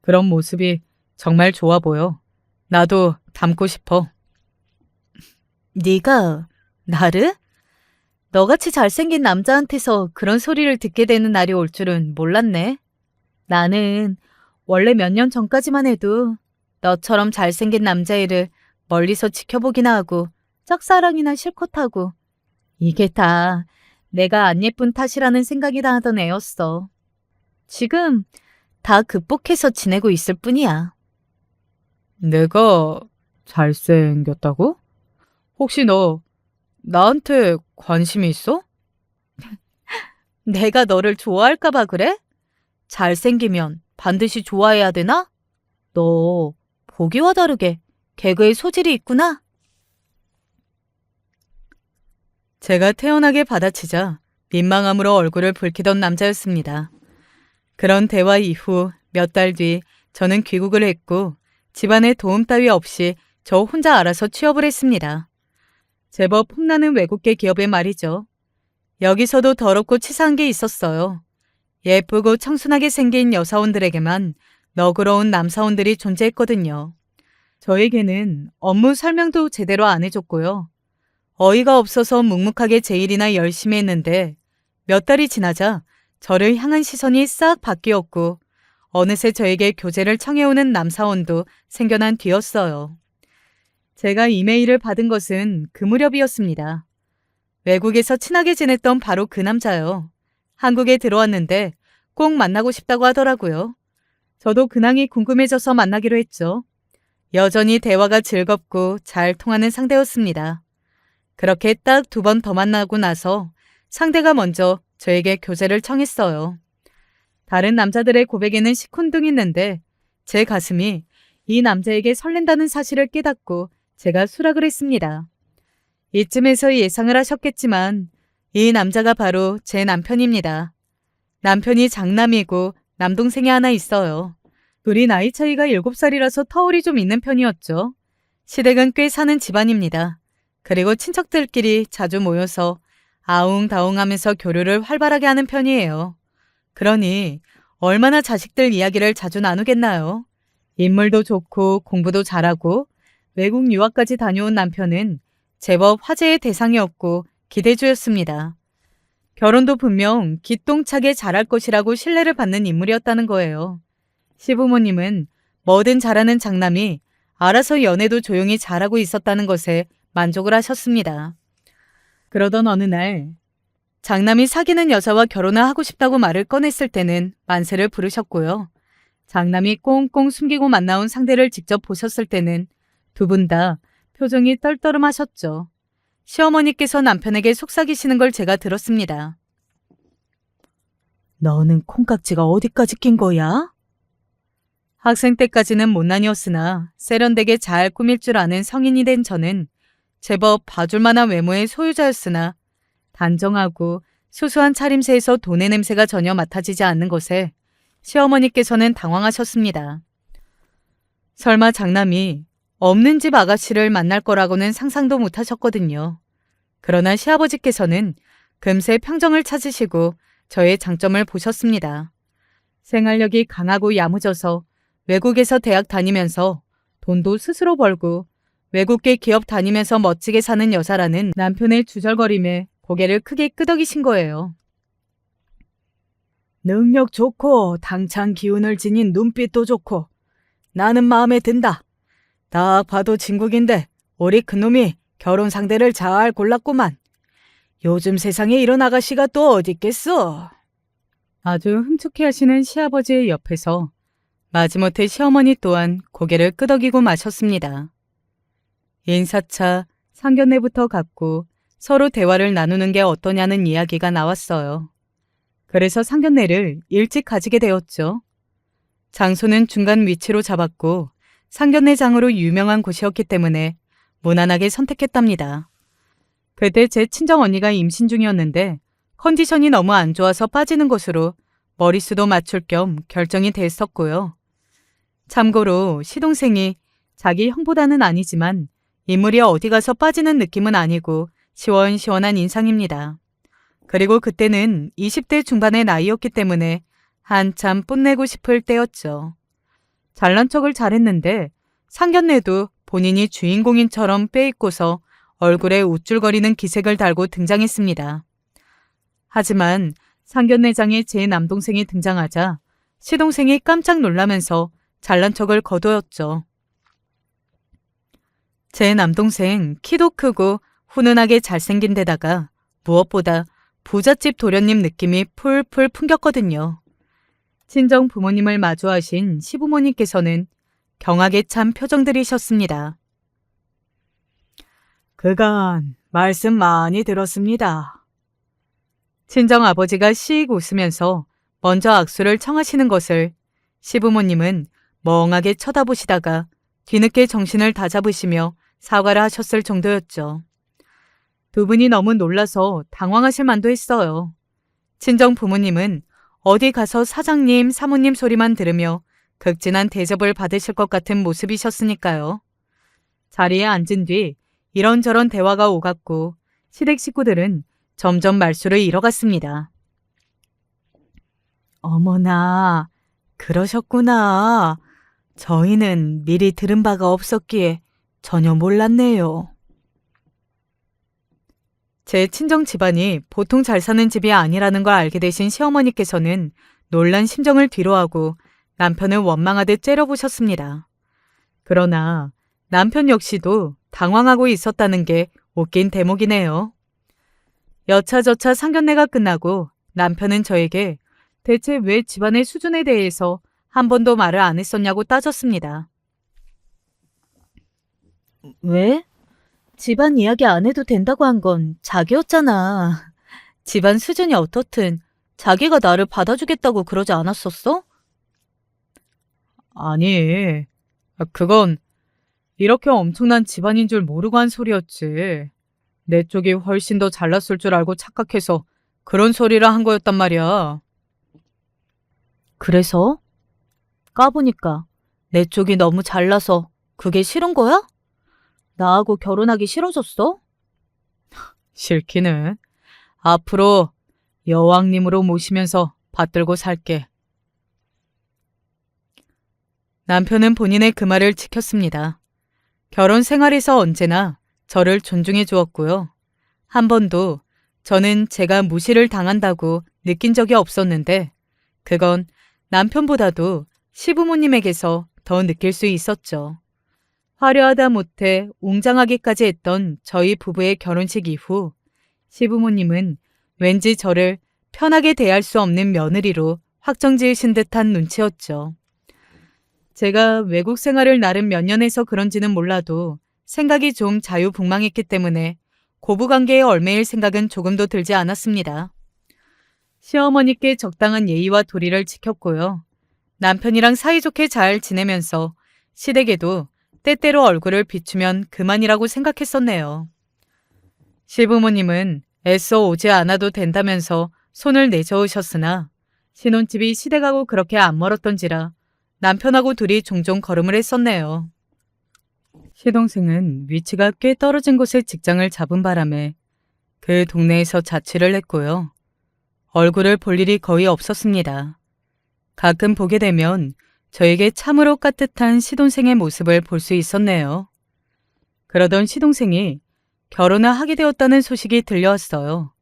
그런 모습이 정말 좋아 보여. 나도 닮고 싶어. 네가 나를? 너같이 잘생긴 남자한테서 그런 소리를 듣게 되는 날이 올 줄은 몰랐네. 나는 원래 몇 년 전까지만 해도 너처럼 잘생긴 남자애를 멀리서 지켜보기나 하고 짝사랑이나 실컷 하고 이게 다 내가 안 예쁜 탓이라는 생각이 다 하던 애였어. 지금 다 극복해서 지내고 있을 뿐이야. 내가 잘생겼다고? 혹시 너 나한테 관심이 있어? 내가 너를 좋아할까 봐 그래? 잘생기면 반드시 좋아해야 되나? 너 보기와 다르게 개그에 소질이 있구나. 제가 태연하게 받아치자 민망함으로 얼굴을 붉히던 남자였습니다. 그런 대화 이후 몇 달 뒤 저는 귀국을 했고 집안의 도움 따위 없이 저 혼자 알아서 취업을 했습니다. 제법 폼나는 외국계 기업의 말이죠. 여기서도 더럽고 치사한 게 있었어요. 예쁘고 청순하게 생긴 여사원들에게만 너그러운 남사원들이 존재했거든요. 저에게는 업무 설명도 제대로 안 해줬고요. 어이가 없어서 묵묵하게 제 일이나 열심히 했는데 몇 달이 지나자 저를 향한 시선이 싹 바뀌었고 어느새 저에게 교제를 청해오는 남사원도 생겨난 뒤였어요. 제가 이메일을 받은 것은 그 무렵이었습니다. 외국에서 친하게 지냈던 바로 그 남자요. 한국에 들어왔는데 꼭 만나고 싶다고 하더라고요. 저도 근황이 궁금해져서 만나기로 했죠. 여전히 대화가 즐겁고 잘 통하는 상대였습니다. 그렇게 딱 2번 더 만나고 나서 상대가 먼저 저에게 교제를 청했어요. 다른 남자들의 고백에는 시큰둥했는데 제 가슴이 이 남자에게 설렌다는 사실을 깨닫고 제가 수락을 했습니다. 이쯤에서 예상을 하셨겠지만 이 남자가 바로 제 남편입니다. 남편이 장남이고 남동생이 하나 있어요. 둘이 나이 차이가 7살이라서 터울이 좀 있는 편이었죠. 시댁은 꽤 사는 집안입니다. 그리고 친척들끼리 자주 모여서 아웅다웅하면서 교류를 활발하게 하는 편이에요. 그러니 얼마나 자식들 이야기를 자주 나누겠나요? 인물도 좋고 공부도 잘하고 외국 유학까지 다녀온 남편은 제법 화제의 대상이었고 기대주였습니다. 결혼도 분명 기똥차게 잘할 것이라고 신뢰를 받는 인물이었다는 거예요. 시부모님은 뭐든 잘하는 장남이 알아서 연애도 조용히 잘하고 있었다는 것에 만족을 하셨습니다. 그러던 어느 날 장남이 사귀는 여자와 결혼을 하고 싶다고 말을 꺼냈을 때는 만세를 부르셨고요. 장남이 꽁꽁 숨기고 만나온 상대를 직접 보셨을 때는 두 분 다 표정이 떨떠름하셨죠. 시어머니께서 남편에게 속삭이시는 걸 제가 들었습니다. 너는 콩깍지가 어디까지 낀 거야? 학생 때까지는 못난이었으나 세련되게 잘 꾸밀 줄 아는 성인이 된 저는 제법 봐줄 만한 외모의 소유자였으나 단정하고 수수한 차림새에서 돈의 냄새가 전혀 맡아지지 않는 것에 시어머니께서는 당황하셨습니다. 설마 장남이 없는 집 아가씨를 만날 거라고는 상상도 못하셨거든요. 그러나 시아버지께서는 금세 평정을 찾으시고 저의 장점을 보셨습니다. 생활력이 강하고 야무져서 외국에서 대학 다니면서 돈도 스스로 벌고 외국계 기업 다니면서 멋지게 사는 여자라는 남편의 주절거림에 고개를 크게 끄덕이신 거예요. 능력 좋고 당찬 기운을 지닌 눈빛도 좋고 나는 마음에 든다. 딱 봐도 진국인데 우리 큰놈이 결혼 상대를 잘 골랐구만. 요즘 세상에 이런 아가씨가 또 어디 있겠어? 아주 흠축해 하시는 시아버지의 옆에서 마지못해 시어머니 또한 고개를 끄덕이고 마셨습니다. 인사차 상견례부터 갖고 서로 대화를 나누는 게 어떠냐는 이야기가 나왔어요. 그래서 상견례를 일찍 가지게 되었죠. 장소는 중간 위치로 잡았고 상견례장으로 유명한 곳이었기 때문에 무난하게 선택했답니다. 그때 제 친정언니가 임신 중이었는데 컨디션이 너무 안 좋아서 빠지는 곳으로 머릿수도 맞출 겸 결정이 됐었고요. 참고로 시동생이 자기 형보다는 아니지만 인물이 어디 가서 빠지는 느낌은 아니고 시원시원한 인상입니다. 그리고 그때는 20대 중반의 나이였기 때문에 한참 뽐내고 싶을 때였죠. 잘난 척을 잘했는데 상견례도 본인이 주인공인처럼 빼입고서 얼굴에 우쭐거리는 기색을 달고 등장했습니다. 하지만 상견례장에 제 남동생이 등장하자 시동생이 깜짝 놀라면서 잘난 척을 거두었죠. 제 남동생 키도 크고 훈훈하게 잘생긴 데다가 무엇보다 부잣집 도련님 느낌이 풀풀 풍겼거든요. 친정 부모님을 마주하신 시부모님께서는 경악에 찬 표정들이셨습니다. 그간 말씀 많이 들었습니다. 친정 아버지가 씩 웃으면서 먼저 악수를 청하시는 것을 시부모님은 멍하게 쳐다보시다가 뒤늦게 정신을 다잡으시며 사과를 하셨을 정도였죠. 두 분이 너무 놀라서 당황하실 만도 했어요. 친정 부모님은 어디 가서 사장님, 사모님 소리만 들으며 극진한 대접을 받으실 것 같은 모습이셨으니까요. 자리에 앉은 뒤 이런저런 대화가 오갔고 시댁 식구들은 점점 말수를 잃어갔습니다. 어머나, 그러셨구나. 저희는 미리 들은 바가 없었기에 전혀 몰랐네요. 제 친정 집안이 보통 잘 사는 집이 아니라는 걸 알게 되신 시어머니께서는 놀란 심정을 뒤로하고 남편을 원망하듯 째려보셨습니다. 그러나 남편 역시도 당황하고 있었다는 게 웃긴 대목이네요. 여차저차 상견례가 끝나고 남편은 저에게 대체 왜 집안의 수준에 대해서 한 번도 말을 안 했었냐고 따졌습니다. 왜? 집안 이야기 안 해도 된다고 한 건 자기였잖아. 집안 수준이 어떻든 자기가 나를 받아주겠다고 그러지 않았었어? 아니, 그건 이렇게 엄청난 집안인 줄 모르고 한 소리였지. 내 쪽이 훨씬 더 잘났을 줄 알고 착각해서 그런 소리를 한 거였단 말이야. 그래서? 까보니까 내 쪽이 너무 잘나서 그게 싫은 거야? 나하고 결혼하기 싫어졌어? 싫기는. 앞으로 여왕님으로 모시면서 받들고 살게. 남편은 본인의 그 말을 지켰습니다. 결혼 생활에서 언제나 저를 존중해 주었고요. 한 번도 저는 제가 무시를 당한다고 느낀 적이 없었는데 그건 남편보다도 시부모님에게서 더 느낄 수 있었죠. 화려하다 못해 웅장하기까지 했던 저희 부부의 결혼식 이후 시부모님은 왠지 저를 편하게 대할 수 없는 며느리로 확정지으신 듯한 눈치였죠. 제가 외국 생활을 나름 몇 년 해서 그런지는 몰라도 생각이 좀 자유분방했기 때문에 고부관계에 얽매일 생각은 조금도 들지 않았습니다. 시어머니께 적당한 예의와 도리를 지켰고요. 남편이랑 사이좋게 잘 지내면서 시댁에도 때때로 얼굴을 비추면 그만이라고 생각했었네요. 시부모님은 애써 오지 않아도 된다면서 손을 내저으셨으나 신혼집이 시댁하고 그렇게 안 멀었던지라 남편하고 둘이 종종 걸음을 했었네요. 시동생은 위치가 꽤 떨어진 곳에 직장을 잡은 바람에 그 동네에서 자취를 했고요. 얼굴을 볼 일이 거의 없었습니다. 가끔 보게 되면 저에게 참으로 깍듯한 시동생의 모습을 볼 수 있었네요. 그러던 시동생이 결혼을 하게 되었다는 소식이 들려왔어요.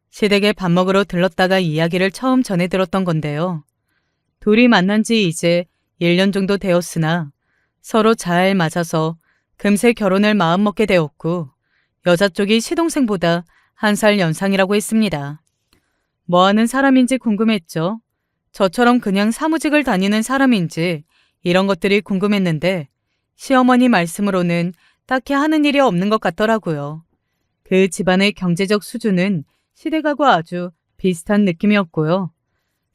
시댁에 밥 먹으러 들렀다가 이야기를 처음 전해 들었던 건데요. 둘이 만난 지 이제 1년 정도 되었으나 서로 잘 맞아서 금세 결혼을 마음먹게 되었고 여자 쪽이 시동생보다 1살 연상이라고 했습니다. 뭐하는 사람인지 궁금했죠. 저처럼 그냥 사무직을 다니는 사람인지 이런 것들이 궁금했는데 시어머니 말씀으로는 딱히 하는 일이 없는 것 같더라고요. 그 집안의 경제적 수준은 시댁하고 아주 비슷한 느낌이었고요.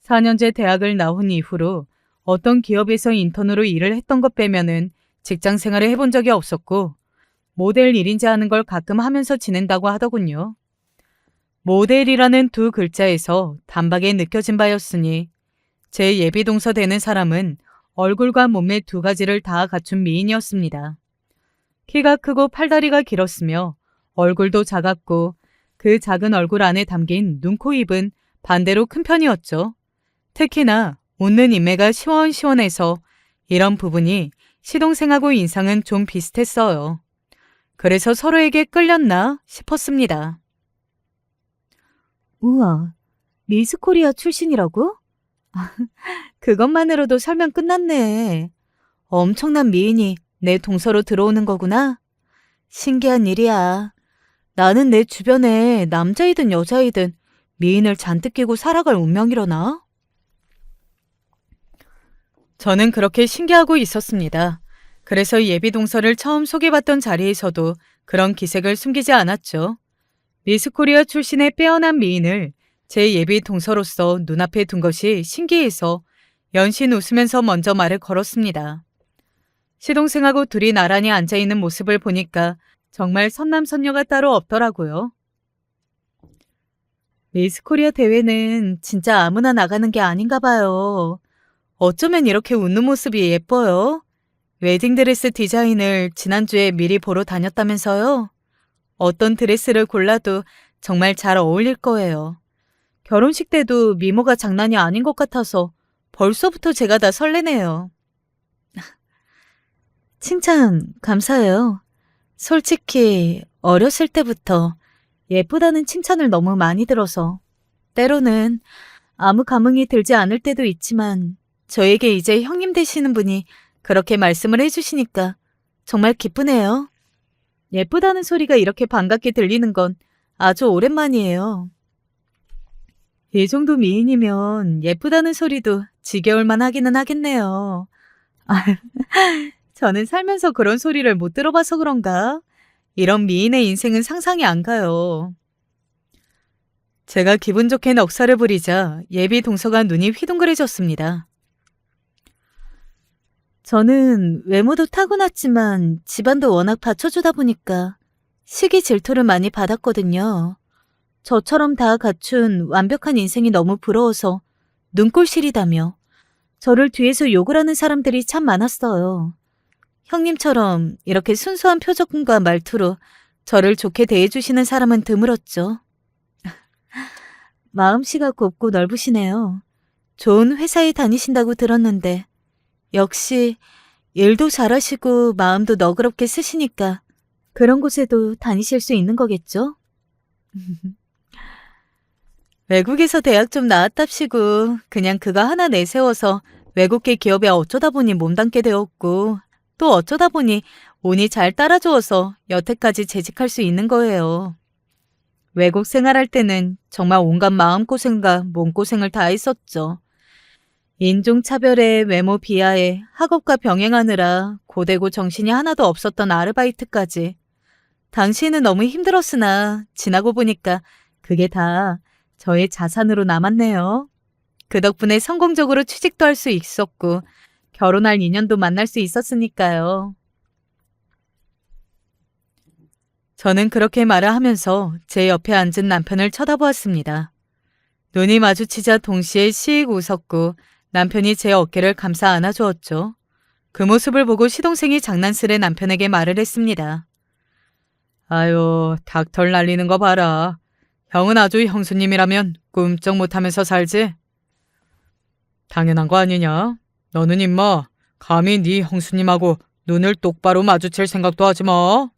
4년제 대학을 나온 이후로 어떤 기업에서 인턴으로 일을 했던 것 빼면은 직장 생활을 해본 적이 없었고 모델 일인지 하는 걸 가끔 하면서 지낸다고 하더군요. 모델이라는 두 글자에서 단박에 느껴진 바였으니 제 예비 동서 되는 사람은 얼굴과 몸매 두 가지를 다 갖춘 미인이었습니다. 키가 크고 팔다리가 길었으며 얼굴도 작았고 그 작은 얼굴 안에 담긴 눈, 코, 입은 반대로 큰 편이었죠. 특히나 웃는 인매가 시원시원해서 이런 부분이 시동생하고 인상은 좀 비슷했어요. 그래서 서로에게 끌렸나 싶었습니다. 우와, 미스코리아 출신이라고? 그것만으로도 설명 끝났네. 엄청난 미인이 내 동서로 들어오는 거구나. 신기한 일이야. 나는 내 주변에 남자이든 여자이든 미인을 잔뜩 끼고 살아갈 운명이려나? 저는 그렇게 신기하고 있었습니다. 그래서 예비 동서를 처음 소개받던 자리에서도 그런 기색을 숨기지 않았죠. 미스코리아 출신의 빼어난 미인을 제 예비 동서로서 눈앞에 둔 것이 신기해서 연신 웃으면서 먼저 말을 걸었습니다. 시동생하고 둘이 나란히 앉아있는 모습을 보니까 정말 선남선녀가 따로 없더라고요. 미스코리아 대회는 진짜 아무나 나가는 게 아닌가 봐요. 어쩌면 이렇게 웃는 모습이 예뻐요? 웨딩드레스 디자인을 지난주에 미리 보러 다녔다면서요? 어떤 드레스를 골라도 정말 잘 어울릴 거예요. 결혼식 때도 미모가 장난이 아닌 것 같아서 벌써부터 제가 다 설레네요. 칭찬 감사해요. 솔직히 어렸을 때부터 예쁘다는 칭찬을 너무 많이 들어서 때로는 아무 감흥이 들지 않을 때도 있지만 저에게 이제 형님 되시는 분이 그렇게 말씀을 해주시니까 정말 기쁘네요. 예쁘다는 소리가 이렇게 반갑게 들리는 건 아주 오랜만이에요. 이 정도 미인이면 예쁘다는 소리도 지겨울만 하기는 하겠네요. 저는 살면서 그런 소리를 못 들어봐서 그런가? 이런 미인의 인생은 상상이 안 가요. 제가 기분 좋게 넋살을 부리자 예비 동서가 눈이 휘둥그레졌습니다. 저는 외모도 타고났지만 집안도 워낙 받쳐주다 보니까 시기 질투를 많이 받았거든요. 저처럼 다 갖춘 완벽한 인생이 너무 부러워서 눈꼴 시리다며 저를 뒤에서 욕을 하는 사람들이 참 많았어요. 형님처럼 이렇게 순수한 표정과 말투로 저를 좋게 대해주시는 사람은 드물었죠. 마음씨가 곱고 넓으시네요. 좋은 회사에 다니신다고 들었는데 역시 일도 잘하시고 마음도 너그럽게 쓰시니까 그런 곳에도 다니실 수 있는 거겠죠? 외국에서 대학 좀 나왔답시고 그냥 그거 하나 내세워서 외국계 기업에 어쩌다 보니 몸담게 되었고 또 어쩌다 보니 운이 잘 따라주어서 여태까지 재직할 수 있는 거예요. 외국 생활할 때는 정말 온갖 마음고생과 몸고생을 다 했었죠. 인종차별에 외모 비하에 학업과 병행하느라 고되고 정신이 하나도 없었던 아르바이트까지. 당시에는 너무 힘들었으나 지나고 보니까 그게 다 저의 자산으로 남았네요. 그 덕분에 성공적으로 취직도 할 수 있었고 결혼할 인연도 만날 수 있었으니까요. 저는 그렇게 말을 하면서 제 옆에 앉은 남편을 쳐다보았습니다. 눈이 마주치자 동시에 시익 웃었고 남편이 제 어깨를 감싸 안아주었죠. 그 모습을 보고 시동생이 장난스레 남편에게 말을 했습니다. 아유, 닭털 날리는 거 봐라. 형은 아주 형수님이라면 꿈쩍 못하면서 살지? 당연한 거 아니냐? 너는 임마 감히 네 형수님하고 눈을 똑바로 마주칠 생각도 하지 마.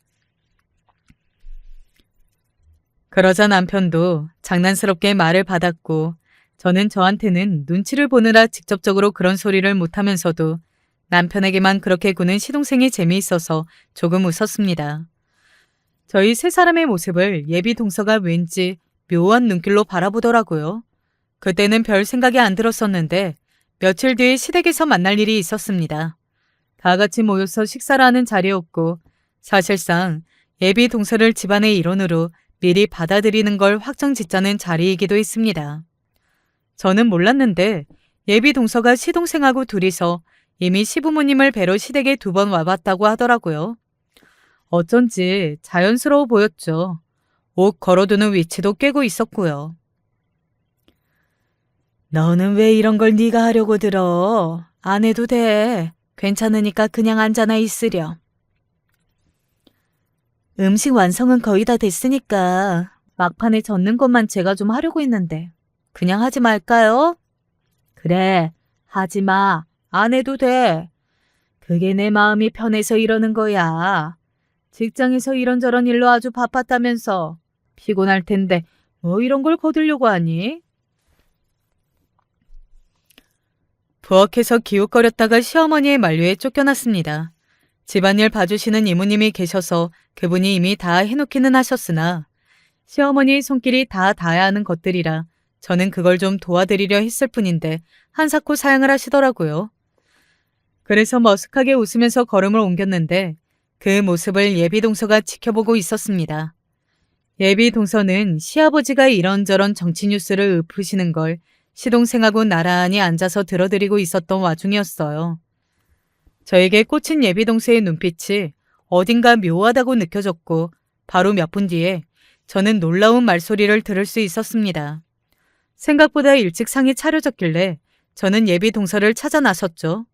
그러자 남편도 장난스럽게 말을 받았고 저는 저한테는 눈치를 보느라 직접적으로 그런 소리를 못하면서도 남편에게만 그렇게 구는 시동생이 재미있어서 조금 웃었습니다. 저희 세 사람의 모습을 예비 동서가 왠지 묘한 눈길로 바라보더라고요. 그때는 별 생각이 안 들었었는데 며칠 뒤에 시댁에서 만날 일이 있었습니다. 다 같이 모여서 식사를 하는 자리였고 사실상 예비 동서를 집안의 일원으로 미리 받아들이는 걸 확정짓자는 자리이기도 했습니다. 저는 몰랐는데 예비 동서가 시동생하고 둘이서 이미 시부모님을 뵈러 시댁에 2번 와봤다고 하더라고요. 어쩐지 자연스러워 보였죠. 옷 걸어두는 위치도 꿰고 있었고요. 너는 왜 이런 걸 네가 하려고 들어? 안 해도 돼. 괜찮으니까 그냥 앉아나 있으렴. 음식 완성은 거의 다 됐으니까 막판에 젓는 것만 제가 좀 하려고 했는데 그냥 하지 말까요? 그래, 하지 마. 안 해도 돼. 그게 내 마음이 편해서 이러는 거야. 직장에서 이런저런 일로 아주 바빴다면서 피곤할 텐데 뭐 이런 걸 거두려고 하니? 부엌에서 기웃거렸다가 시어머니의 만류에 쫓겨났습니다. 집안일 봐주시는 이모님이 계셔서 그분이 이미 다 해놓기는 하셨으나 시어머니의 손길이 다 닿아야 하는 것들이라 저는 그걸 좀 도와드리려 했을 뿐인데 한사코 사양을 하시더라고요. 그래서 머쓱하게 웃으면서 걸음을 옮겼는데 그 모습을 예비동서가 지켜보고 있었습니다. 예비동서는 시아버지가 이런저런 정치 뉴스를 읊으시는 걸 시동생하고 나란히 앉아서 들어드리고 있었던 와중이었어요. 저에게 꽂힌 예비동서의 눈빛이 어딘가 묘하다고 느껴졌고 바로 몇 분 뒤에 저는 놀라운 말소리를 들을 수 있었습니다. 생각보다 일찍 상이 차려졌길래 저는 예비동서를 찾아 나섰죠.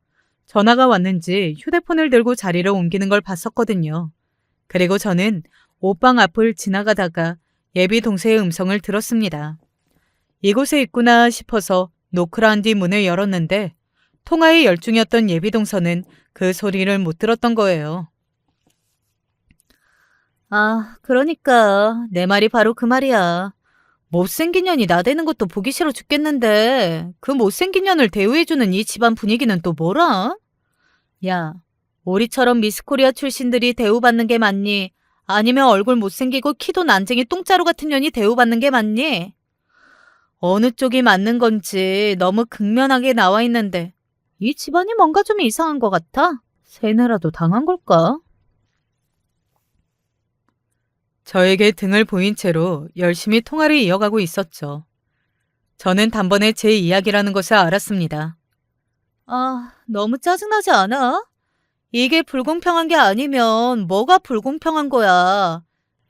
전화가 왔는지 휴대폰을 들고 자리를 옮기는 걸 봤었거든요. 그리고 저는 옷방 앞을 지나가다가 예비동서의 음성을 들었습니다. 이곳에 있구나 싶어서 노크를 뒤 문을 열었는데 통화에 열중이었던 예비동서는 그 소리를 못 들었던 거예요. 아, 그러니까 내 말이 바로 그 말이야. 못생긴 년이 나대는 것도 보기 싫어 죽겠는데 그 못생긴 년을 대우해주는 이 집안 분위기는 또 뭐라? 야, 우리처럼 미스코리아 출신들이 대우받는 게 맞니? 아니면 얼굴 못생기고 키도 난쟁이 똥자루 같은 년이 대우받는 게 맞니? 어느 쪽이 맞는 건지 너무 극면하게 나와 있는데 이 집안이 뭔가 좀 이상한 것 같아. 세뇌라도 당한 걸까? 저에게 등을 보인 채로 열심히 통화를 이어가고 있었죠. 저는 단번에 제 이야기라는 것을 알았습니다. 아, 너무 짜증나지 않아? 이게 불공평한 게 아니면 뭐가 불공평한 거야.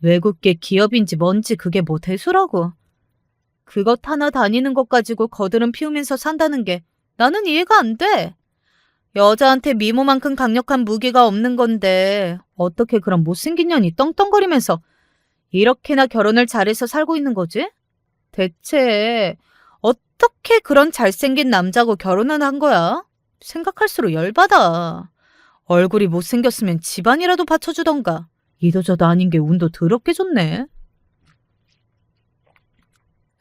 외국계 기업인지 뭔지 그게 뭐 대수라고. 그것 하나 다니는 것 가지고 거드름 피우면서 산다는 게 나는 이해가 안 돼. 여자한테 미모만큼 강력한 무기가 없는 건데 어떻게 그런 못생긴 년이 떵떵거리면서 이렇게나 결혼을 잘해서 살고 있는 거지? 대체 어떻게 그런 잘생긴 남자고 결혼을 한 거야? 생각할수록 열받아. 얼굴이 못생겼으면 집안이라도 받쳐주던가. 이도저도 아닌 게 운도 더럽게 좋네.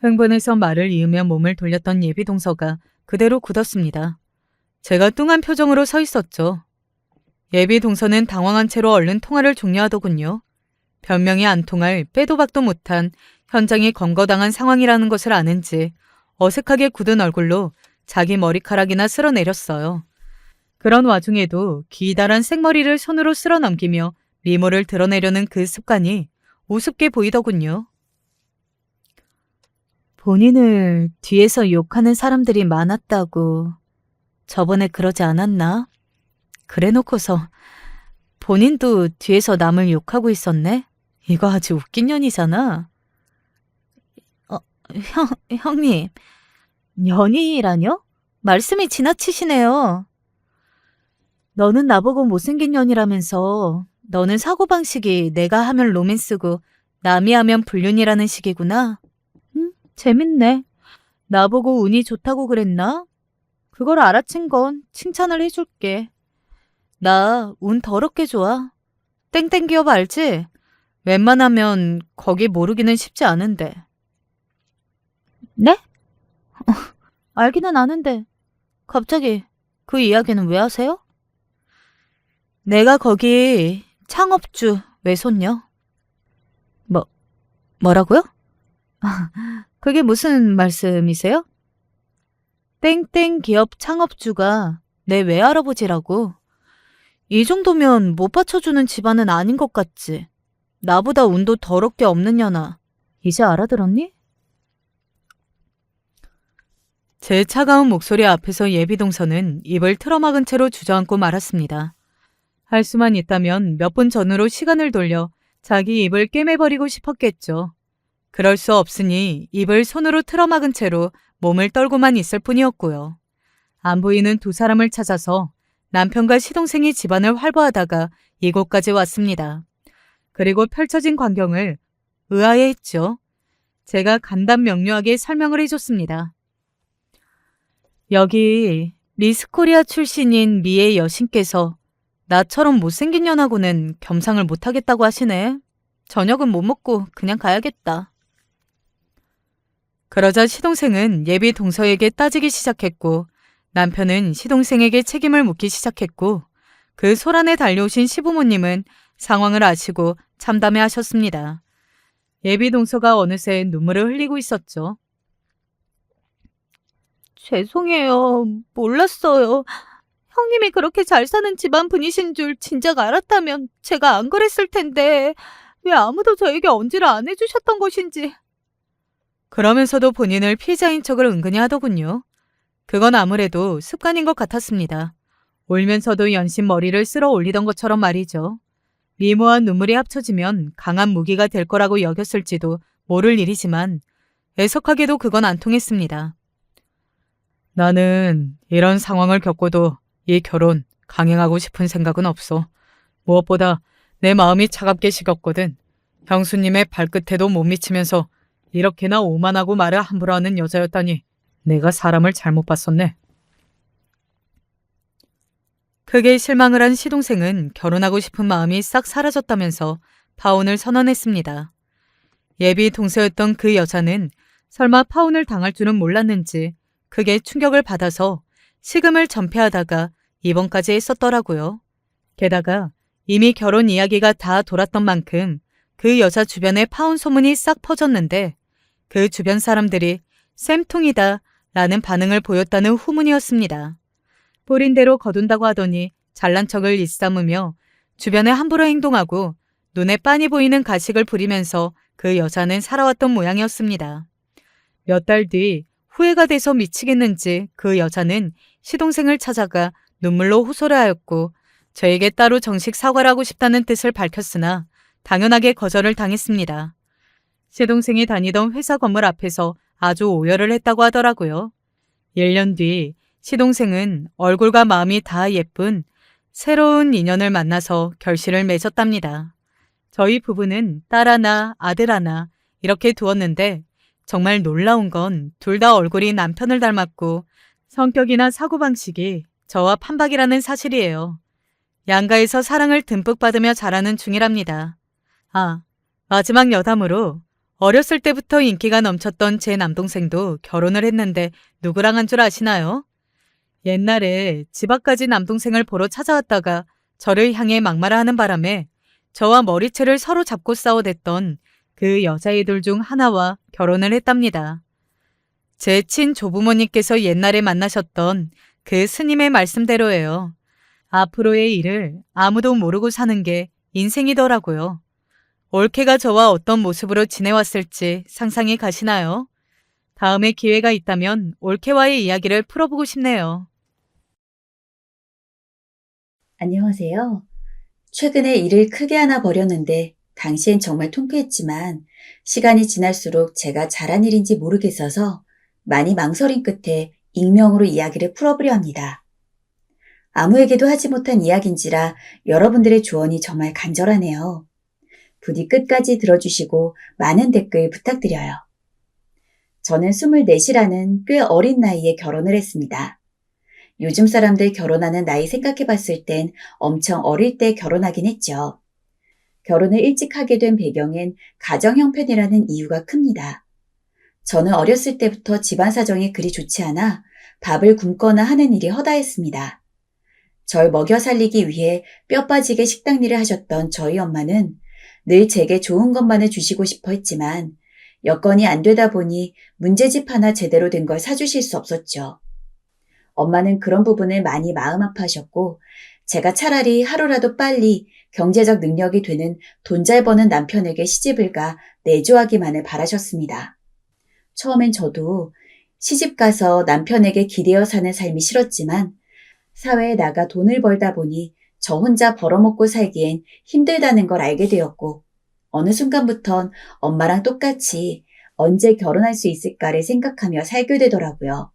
흥분해서 말을 이으며 몸을 돌렸던 예비 동서가 그대로 굳었습니다. 제가 뚱한 표정으로 서 있었죠. 예비 동서는 당황한 채로 얼른 통화를 종료하더군요. 변명이 안 통할 빼도 박도 못한 현장이 검거당한 상황이라는 것을 아는지 어색하게 굳은 얼굴로 자기 머리카락이나 쓸어내렸어요. 그런 와중에도 기다란 생머리를 손으로 쓸어 넘기며 미모를 드러내려는 그 습관이 우습게 보이더군요. 본인을 뒤에서 욕하는 사람들이 많았다고 저번에 그러지 않았나? 그래놓고서 본인도 뒤에서 남을 욕하고 있었네? 이거 아주 웃긴 년이잖아. 형님. 년이라뇨? 말씀이 지나치시네요. 너는 나보고 못생긴 년이라면서 너는 사고방식이 내가 하면 로맨스고 남이 하면 불륜이라는 식이구나. 재밌네. 나보고 운이 좋다고 그랬나? 그걸 알아챈 건 칭찬을 해줄게. 나 운 더럽게 좋아. 땡땡 기업 알지? 웬만하면 거기 모르기는 쉽지 않은데. 네? 알기는 아는데 갑자기 그 이야기는 왜 하세요? 내가 거기 창업주 외손녀. 뭐라고요? 그게 무슨 말씀이세요? 땡땡 기업 창업주가 내 외할아버지라고. 이 정도면 못 받쳐주는 집안은 아닌 것 같지. 나보다 운도 더럽게 없는 년아. 이제 알아들었니? 제 차가운 목소리 앞에서 예비동서는 입을 틀어막은 채로 주저앉고 말았습니다. 할 수만 있다면 몇 분 전으로 시간을 돌려 자기 입을 꿰매버리고 싶었겠죠. 그럴 수 없으니 입을 손으로 틀어막은 채로 몸을 떨고만 있을 뿐이었고요. 안 보이는 두 사람을 찾아서 남편과 시동생이 집안을 활보하다가 이곳까지 왔습니다. 그리고 펼쳐진 광경을 의아해했죠. 제가 간단명료하게 설명을 해줬습니다. 여기 미스코리아 출신인 미의 여신께서 나처럼 못생긴 년하고는 겸상을 못하겠다고 하시네. 저녁은 못 먹고 그냥 가야겠다. 그러자 시동생은 예비 동서에게 따지기 시작했고 남편은 시동생에게 책임을 묻기 시작했고 그 소란에 달려오신 시부모님은 상황을 아시고 참담해 하셨습니다. 예비 동서가 어느새 눈물을 흘리고 있었죠. 죄송해요. 몰랐어요. 형님이 그렇게 잘 사는 집안 분이신 줄 진작 알았다면 제가 안 그랬을 텐데 왜 아무도 저에게 언지를 안 해주셨던 것인지. 그러면서도 본인을 피해자인 척을 은근히 하더군요. 그건 아무래도 습관인 것 같았습니다. 울면서도 연신 머리를 쓸어 올리던 것처럼 말이죠. 미모와 눈물이 합쳐지면 강한 무기가 될 거라고 여겼을지도 모를 일이지만 애석하게도 그건 안 통했습니다. 나는 이런 상황을 겪고도 이 결혼 강행하고 싶은 생각은 없어. 무엇보다 내 마음이 차갑게 식었거든. 형수님의 발끝에도 못 미치면서 이렇게나 오만하고 말을 함부로 하는 여자였다니 내가 사람을 잘못 봤었네. 크게 실망을 한 시동생은 결혼하고 싶은 마음이 싹 사라졌다면서 파혼을 선언했습니다. 예비 동서였던 그 여자는 설마 파혼을 당할 줄은 몰랐는지 크게 충격을 받아서 식음을 전폐하다가 입원까지 했었더라고요. 게다가 이미 결혼 이야기가 다 돌았던 만큼 그 여자 주변에 파혼 소문이 싹 퍼졌는데 그 주변 사람들이 쌤통이다 라는 반응을 보였다는 후문이었습니다. 뿌린 대로 거둔다고 하더니 잘난 척을 일삼으며 주변에 함부로 행동하고 눈에 빤히 보이는 가식을 부리면서 그 여자는 살아왔던 모양이었습니다. 몇 달 뒤 후회가 돼서 미치겠는지 그 여자는 시동생을 찾아가 눈물로 호소를 하였고 저에게 따로 정식 사과를 하고 싶다는 뜻을 밝혔으나 당연하게 거절을 당했습니다. 시동생이 다니던 회사 건물 앞에서 아주 오열을 했다고 하더라고요. 1년 뒤 시동생은 얼굴과 마음이 다 예쁜 새로운 인연을 만나서 결실을 맺었답니다. 저희 부부는 딸 하나, 아들 하나 이렇게 두었는데 정말 놀라운 건 둘 다 얼굴이 남편을 닮았고 성격이나 사고방식이 저와 판박이라는 사실이에요. 양가에서 사랑을 듬뿍 받으며 자라는 중이랍니다. 아, 마지막 여담으로 어렸을 때부터 인기가 넘쳤던 제 남동생도 결혼을 했는데 누구랑 한 줄 아시나요? 옛날에 집 앞까지 남동생을 보러 찾아왔다가 저를 향해 막말을 하는 바람에 저와 머리채를 서로 잡고 싸워댔던 그 여자애들 중 하나와 결혼을 했답니다. 제 친조부모님께서 옛날에 만나셨던 그 스님의 말씀대로예요. 앞으로의 일을 아무도 모르고 사는 게 인생이더라고요. 올케가 저와 어떤 모습으로 지내왔을지 상상이 가시나요? 다음에 기회가 있다면 올케와의 이야기를 풀어보고 싶네요. 안녕하세요. 최근에 일을 크게 하나 벌였는데 당시엔 정말 통쾌했지만 시간이 지날수록 제가 잘한 일인지 모르겠어서 많이 망설임 끝에 익명으로 이야기를 풀어보려 합니다. 아무에게도 하지 못한 이야기인지라 여러분들의 조언이 정말 간절하네요. 부디 끝까지 들어주시고 많은 댓글 부탁드려요. 저는 24이라는 꽤 어린 나이에 결혼을 했습니다. 요즘 사람들 결혼하는 나이 생각해봤을 땐 엄청 어릴 때 결혼하긴 했죠. 결혼을 일찍 하게 된 배경엔 가정 형편이라는 이유가 큽니다. 저는 어렸을 때부터 집안 사정이 그리 좋지 않아 밥을 굶거나 하는 일이 허다했습니다. 절 먹여 살리기 위해 뼈 빠지게 식당 일을 하셨던 저희 엄마는 늘 제게 좋은 것만을 주시고 싶어 했지만 여건이 안 되다 보니 문제집 하나 제대로 된 걸 사주실 수 없었죠. 엄마는 그런 부분을 많이 마음 아파하셨고 제가 차라리 하루라도 빨리 경제적 능력이 되는 돈 잘 버는 남편에게 시집을 가 내조하기만을 바라셨습니다. 처음엔 저도 시집 가서 남편에게 기대어 사는 삶이 싫었지만 사회에 나가 돈을 벌다 보니 저 혼자 벌어먹고 살기엔 힘들다는 걸 알게 되었고 어느 순간부턴 엄마랑 똑같이 언제 결혼할 수 있을까를 생각하며 살게 되더라고요.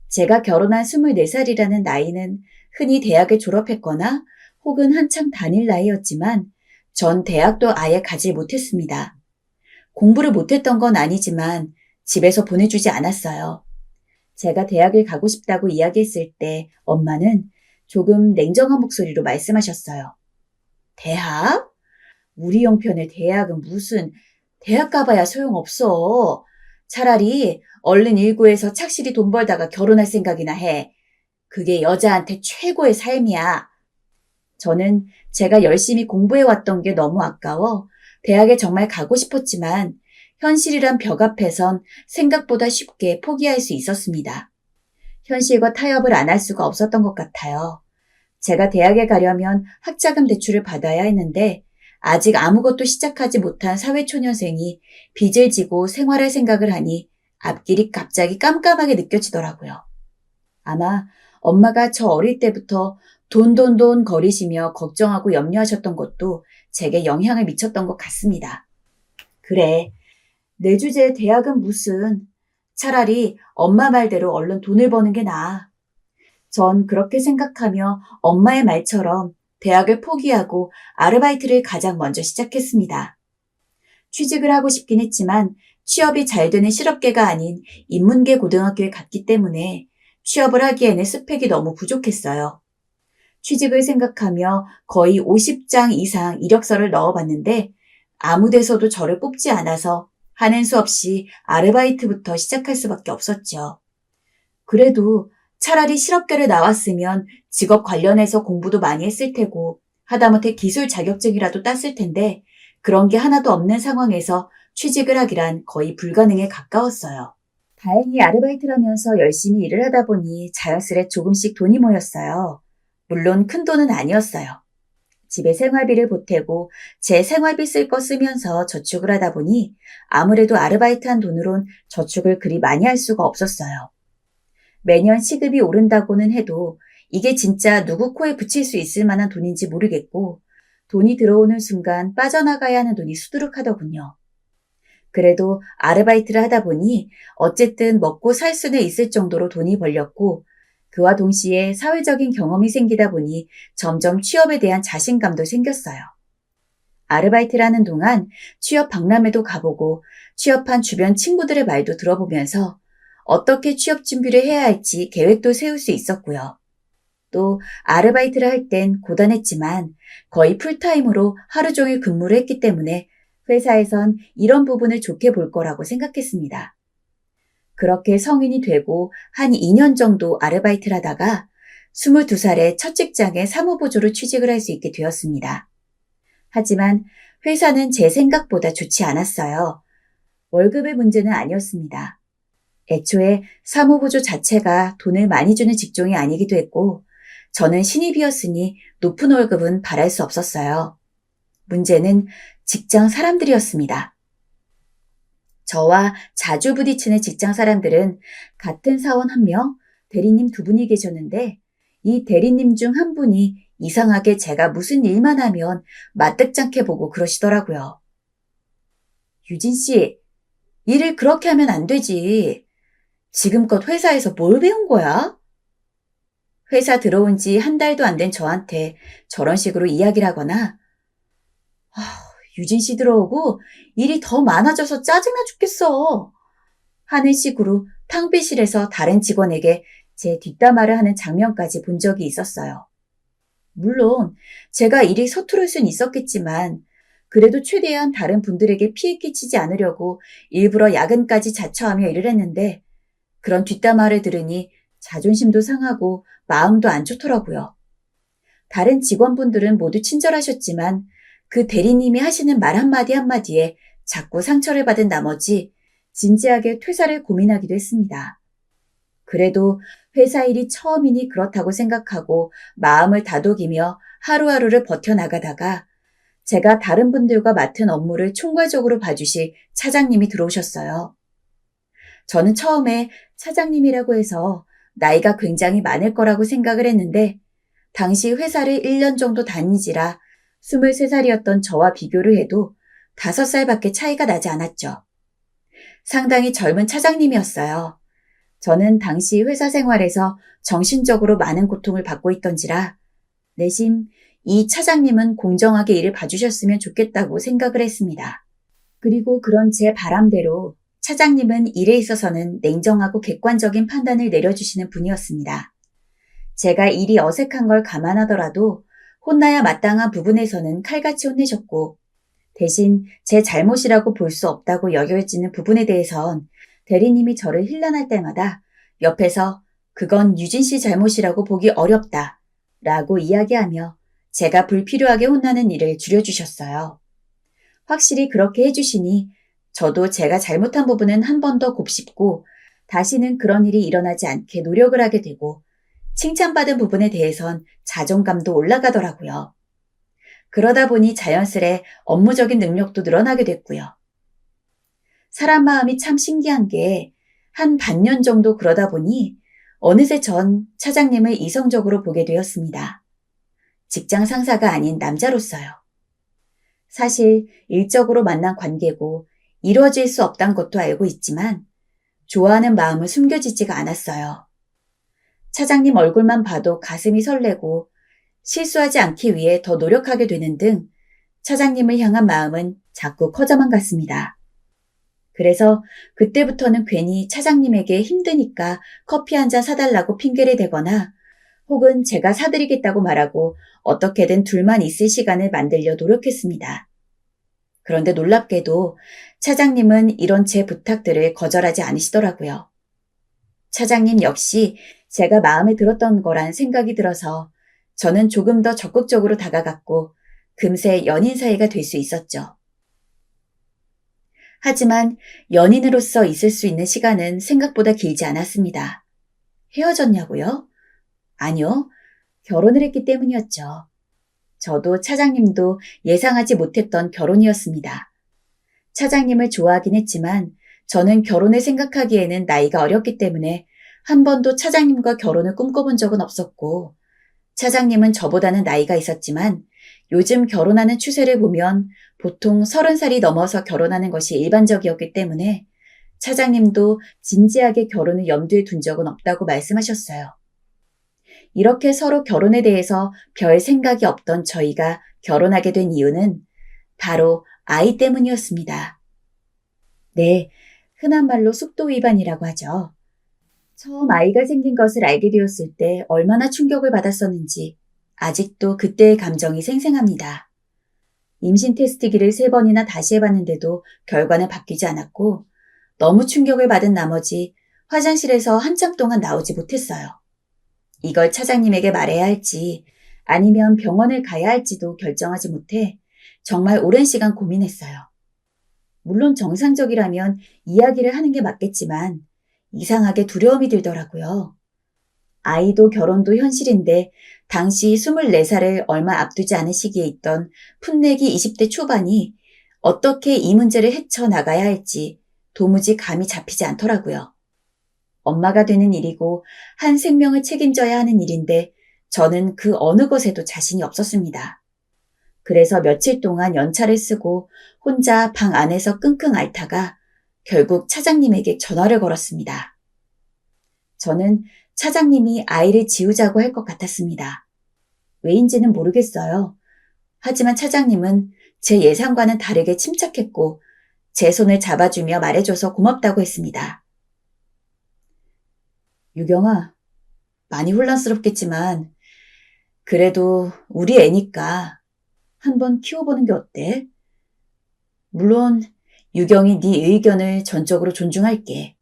제가 결혼한 24살이라는 나이는 흔히 대학을 졸업했거나 혹은 한창 다닐 나이였지만 전 대학도 아예 가지 못했습니다. 공부를 못했던 건 아니지만 집에서 보내주지 않았어요. 제가 대학을 가고 싶다고 이야기했을 때 엄마는 조금 냉정한 목소리로 말씀하셨어요. 대학? 우리 형편의 대학은 무슨 대학 가봐야 소용없어. 차라리 얼른 일구해서 착실히 돈 벌다가 결혼할 생각이나 해. 그게 여자한테 최고의 삶이야. 저는 제가 열심히 공부해왔던 게 너무 아까워 대학에 정말 가고 싶었지만 현실이란 벽 앞에선 생각보다 쉽게 포기할 수 있었습니다. 현실과 타협을 안 할 수가 없었던 것 같아요. 제가 대학에 가려면 학자금 대출을 받아야 했는데 아직 아무것도 시작하지 못한 사회초년생이 빚을 지고 생활할 생각을 하니 앞길이 갑자기 깜깜하게 느껴지더라고요. 아마 엄마가 저 어릴 때부터 돈 거리시며 걱정하고 염려하셨던 것도 제게 영향을 미쳤던 것 같습니다. 그래, 내 주제에 대학은 무슨, 차라리 엄마 말대로 얼른 돈을 버는 게 나아. 전 그렇게 생각하며 엄마의 말처럼 대학을 포기하고 아르바이트를 가장 먼저 시작했습니다. 취직을 하고 싶긴 했지만 취업이 잘 되는 실업계가 아닌 인문계 고등학교에 갔기 때문에 취업을 하기에는 스펙이 너무 부족했어요. 취직을 생각하며 거의 50장 이상 이력서를 넣어봤는데 아무 데서도 저를 뽑지 않아서 하는 수 없이 아르바이트부터 시작할 수밖에 없었죠. 그래도 차라리 실업계를 나왔으면 직업 관련해서 공부도 많이 했을 테고 하다못해 기술 자격증이라도 땄을 텐데 그런 게 하나도 없는 상황에서 취직을 하기란 거의 불가능에 가까웠어요. 다행히 아르바이트를 하면서 열심히 일을 하다 보니 자연스레 조금씩 돈이 모였어요. 물론 큰 돈은 아니었어요. 집에 생활비를 보태고 제 생활비 쓸 거 쓰면서 저축을 하다 보니 아무래도 아르바이트한 돈으론 저축을 그리 많이 할 수가 없었어요. 매년 시급이 오른다고는 해도 이게 진짜 누구 코에 붙일 수 있을 만한 돈인지 모르겠고 돈이 들어오는 순간 빠져나가야 하는 돈이 수두룩하더군요. 그래도 아르바이트를 하다 보니 어쨌든 먹고 살 수는 있을 정도로 돈이 벌렸고 그와 동시에 사회적인 경험이 생기다 보니 점점 취업에 대한 자신감도 생겼어요. 아르바이트를 하는 동안 취업 박람회도 가보고 취업한 주변 친구들의 말도 들어보면서 어떻게 취업 준비를 해야 할지 계획도 세울 수 있었고요. 또 아르바이트를 할 땐 고단했지만 거의 풀타임으로 하루 종일 근무를 했기 때문에 회사에선 이런 부분을 좋게 볼 거라고 생각했습니다. 그렇게 성인이 되고 한 2년 정도 아르바이트를 하다가 22살에 첫 직장에 사무보조로 취직을 할 수 있게 되었습니다. 하지만 회사는 제 생각보다 좋지 않았어요. 월급의 문제는 아니었습니다. 애초에 사무보조 자체가 돈을 많이 주는 직종이 아니기도 했고 저는 신입이었으니 높은 월급은 바랄 수 없었어요. 문제는 직장 사람들이었습니다. 저와 자주 부딪히는 직장 사람들은 같은 사원 1명, 대리님 2분이 계셨는데 이 대리님 중 한 분이 이상하게 제가 무슨 일만 하면 마뜩찮게 보고 그러시더라고요. 유진 씨, 일을 그렇게 하면 안 되지. 지금껏 회사에서 뭘 배운 거야? 회사 들어온 지 한 달도 안 된 저한테 저런 식으로 이야기를 하거나 유진 씨 들어오고 일이 더 많아져서 짜증나 죽겠어 하는 식으로 탕비실에서 다른 직원에게 제 뒷담화를 하는 장면까지 본 적이 있었어요. 물론 제가 일이 서투를 순 있었겠지만 그래도 최대한 다른 분들에게 피해 끼치지 않으려고 일부러 야근까지 자처하며 일을 했는데 그런 뒷담화를 들으니 자존심도 상하고 마음도 안 좋더라고요. 다른 직원분들은 모두 친절하셨지만 그 대리님이 하시는 말 한마디 한마디에 자꾸 상처를 받은 나머지 진지하게 퇴사를 고민하기도 했습니다. 그래도 회사 일이 처음이니 그렇다고 생각하고 마음을 다독이며 하루하루를 버텨나가다가 제가 다른 분들과 맡은 업무를 총괄적으로 봐주실 차장님이 들어오셨어요. 저는 처음에 차장님이라고 해서 나이가 굉장히 많을 거라고 생각을 했는데 당시 회사를 1년 정도 다니지라 23살이었던 저와 비교를 해도 5살밖에 차이가 나지 않았죠. 상당히 젊은 차장님이었어요. 저는 당시 회사 생활에서 정신적으로 많은 고통을 받고 있던지라 내심 이 차장님은 공정하게 일을 봐주셨으면 좋겠다고 생각을 했습니다. 그리고 그런 제 바람대로 차장님은 일에 있어서는 냉정하고 객관적인 판단을 내려주시는 분이었습니다. 제가 일이 어색한 걸 감안하더라도 혼나야 마땅한 부분에서는 칼같이 혼내셨고 대신 제 잘못이라고 볼 수 없다고 여겨지는 부분에 대해선 대리님이 저를 힐난할 때마다 옆에서 그건 유진 씨 잘못이라고 보기 어렵다 라고 이야기하며 제가 불필요하게 혼나는 일을 줄여주셨어요. 확실히 그렇게 해주시니 저도 제가 잘못한 부분은 한 번 더 곱씹고 다시는 그런 일이 일어나지 않게 노력을 하게 되고 칭찬받은 부분에 대해선 자존감도 올라가더라고요. 그러다 보니 자연스레 업무적인 능력도 늘어나게 됐고요. 사람 마음이 참 신기한 게 한 반년 정도 그러다 보니 어느새 전 차장님을 이성적으로 보게 되었습니다. 직장 상사가 아닌 남자로서요. 사실 일적으로 만난 관계고 이루어질 수 없단 것도 알고 있지만 좋아하는 마음은 숨겨지지가 않았어요. 차장님 얼굴만 봐도 가슴이 설레고 실수하지 않기 위해 더 노력하게 되는 등 차장님을 향한 마음은 자꾸 커져만 갔습니다. 그래서 그때부터는 괜히 차장님에게 힘드니까 커피 한 잔 사달라고 핑계를 대거나 혹은 제가 사드리겠다고 말하고 어떻게든 둘만 있을 시간을 만들려 노력했습니다. 그런데 놀랍게도 차장님은 이런 제 부탁들을 거절하지 않으시더라고요. 차장님 역시 제가 마음에 들었던 거란 생각이 들어서 저는 조금 더 적극적으로 다가갔고 금세 연인 사이가 될 수 있었죠. 하지만 연인으로서 있을 수 있는 시간은 생각보다 길지 않았습니다. 헤어졌냐고요? 아니요. 결혼을 했기 때문이었죠. 저도 차장님도 예상하지 못했던 결혼이었습니다. 차장님을 좋아하긴 했지만 저는 결혼을 생각하기에는 나이가 어렸기 때문에 한 번도 차장님과 결혼을 꿈꿔본 적은 없었고 차장님은 저보다는 나이가 있었지만 요즘 결혼하는 추세를 보면 보통 30살이 넘어서 결혼하는 것이 일반적이었기 때문에 차장님도 진지하게 결혼을 염두에 둔 적은 없다고 말씀하셨어요. 이렇게 서로 결혼에 대해서 별 생각이 없던 저희가 결혼하게 된 이유는 바로 아이 때문이었습니다. 네, 흔한 말로 속도 위반이라고 하죠. 처음 아이가 생긴 것을 알게 되었을 때 얼마나 충격을 받았었는지 아직도 그때의 감정이 생생합니다. 임신 테스트기를 3번이나 다시 해봤는데도 결과는 바뀌지 않았고 너무 충격을 받은 나머지 화장실에서 한참 동안 나오지 못했어요. 이걸 차장님에게 말해야 할지 아니면 병원을 가야 할지도 결정하지 못해 정말 오랜 시간 고민했어요. 물론 정상적이라면 이야기를 하는 게 맞겠지만 이상하게 두려움이 들더라고요. 아이도 결혼도 현실인데 당시 24살을 얼마 앞두지 않은 시기에 있던 풋내기 20대 초반이 어떻게 이 문제를 헤쳐나가야 할지 도무지 감이 잡히지 않더라고요. 엄마가 되는 일이고 한 생명을 책임져야 하는 일인데 저는 그 어느 것에도 자신이 없었습니다. 그래서 며칠 동안 연차를 쓰고 혼자 방 안에서 끙끙 앓다가 결국 차장님에게 전화를 걸었습니다. 저는 차장님이 아이를 지우자고 할 것 같았습니다. 왜인지는 모르겠어요. 하지만 차장님은 제 예상과는 다르게 침착했고 제 손을 잡아주며 말해줘서 고맙다고 했습니다. 유경아, 많이 혼란스럽겠지만 그래도 우리 애니까 한번 키워보는 게 어때? 물론 유경이 네 의견을 전적으로 존중할게.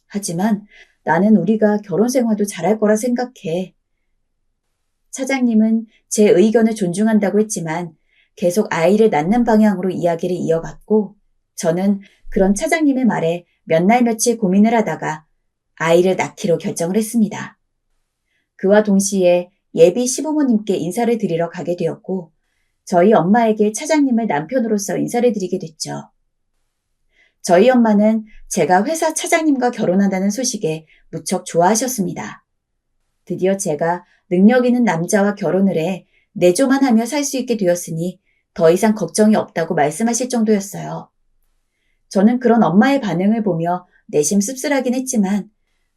하지만 나는 우리가 결혼 생활도 잘할 거라 생각해. 차장님은 제 의견을 존중한다고 했지만 계속 아이를 낳는 방향으로 이야기를 이어갔고 저는 그런 차장님의 말에 몇 날 며칠 고민을 하다가 아이를 낳기로 결정을 했습니다. 그와 동시에 예비 시부모님께 인사를 드리러 가게 되었고 저희 엄마에게 차장님을 남편으로서 인사를 드리게 됐죠. 저희 엄마는 제가 회사 차장님과 결혼한다는 소식에 무척 좋아하셨습니다. 드디어 제가 능력 있는 남자와 결혼을 해 내조만 하며 살 수 있게 되었으니 더 이상 걱정이 없다고 말씀하실 정도였어요. 저는 그런 엄마의 반응을 보며 내심 씁쓸하긴 했지만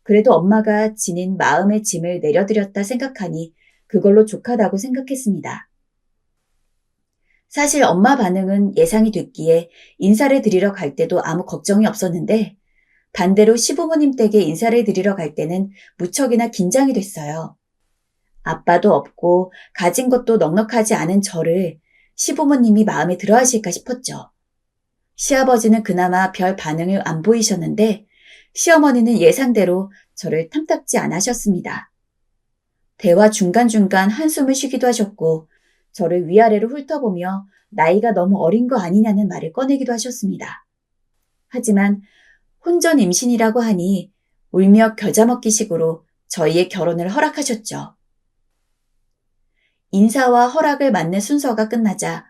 그래도 엄마가 지닌 마음의 짐을 내려드렸다 생각하니 그걸로 족하다고 생각했습니다. 사실 엄마 반응은 예상이 됐기에 인사를 드리러 갈 때도 아무 걱정이 없었는데 반대로 시부모님 댁에 인사를 드리러 갈 때는 무척이나 긴장이 됐어요. 아빠도 없고 가진 것도 넉넉하지 않은 저를 시부모님이 마음에 들어 하실까 싶었죠. 시아버지는 그나마 별 반응을 안 보이셨는데 시어머니는 예상대로 저를 탐탁지 않아 하셨습니다. 대화 중간중간 한숨을 쉬기도 하셨고 저를 위아래로 훑어보며 나이가 너무 어린 거 아니냐는 말을 꺼내기도 하셨습니다. 하지만 혼전 임신이라고 하니 울며 겨자먹기식으로 저희의 결혼을 허락하셨죠. 인사와 허락을 맞는 순서가 끝나자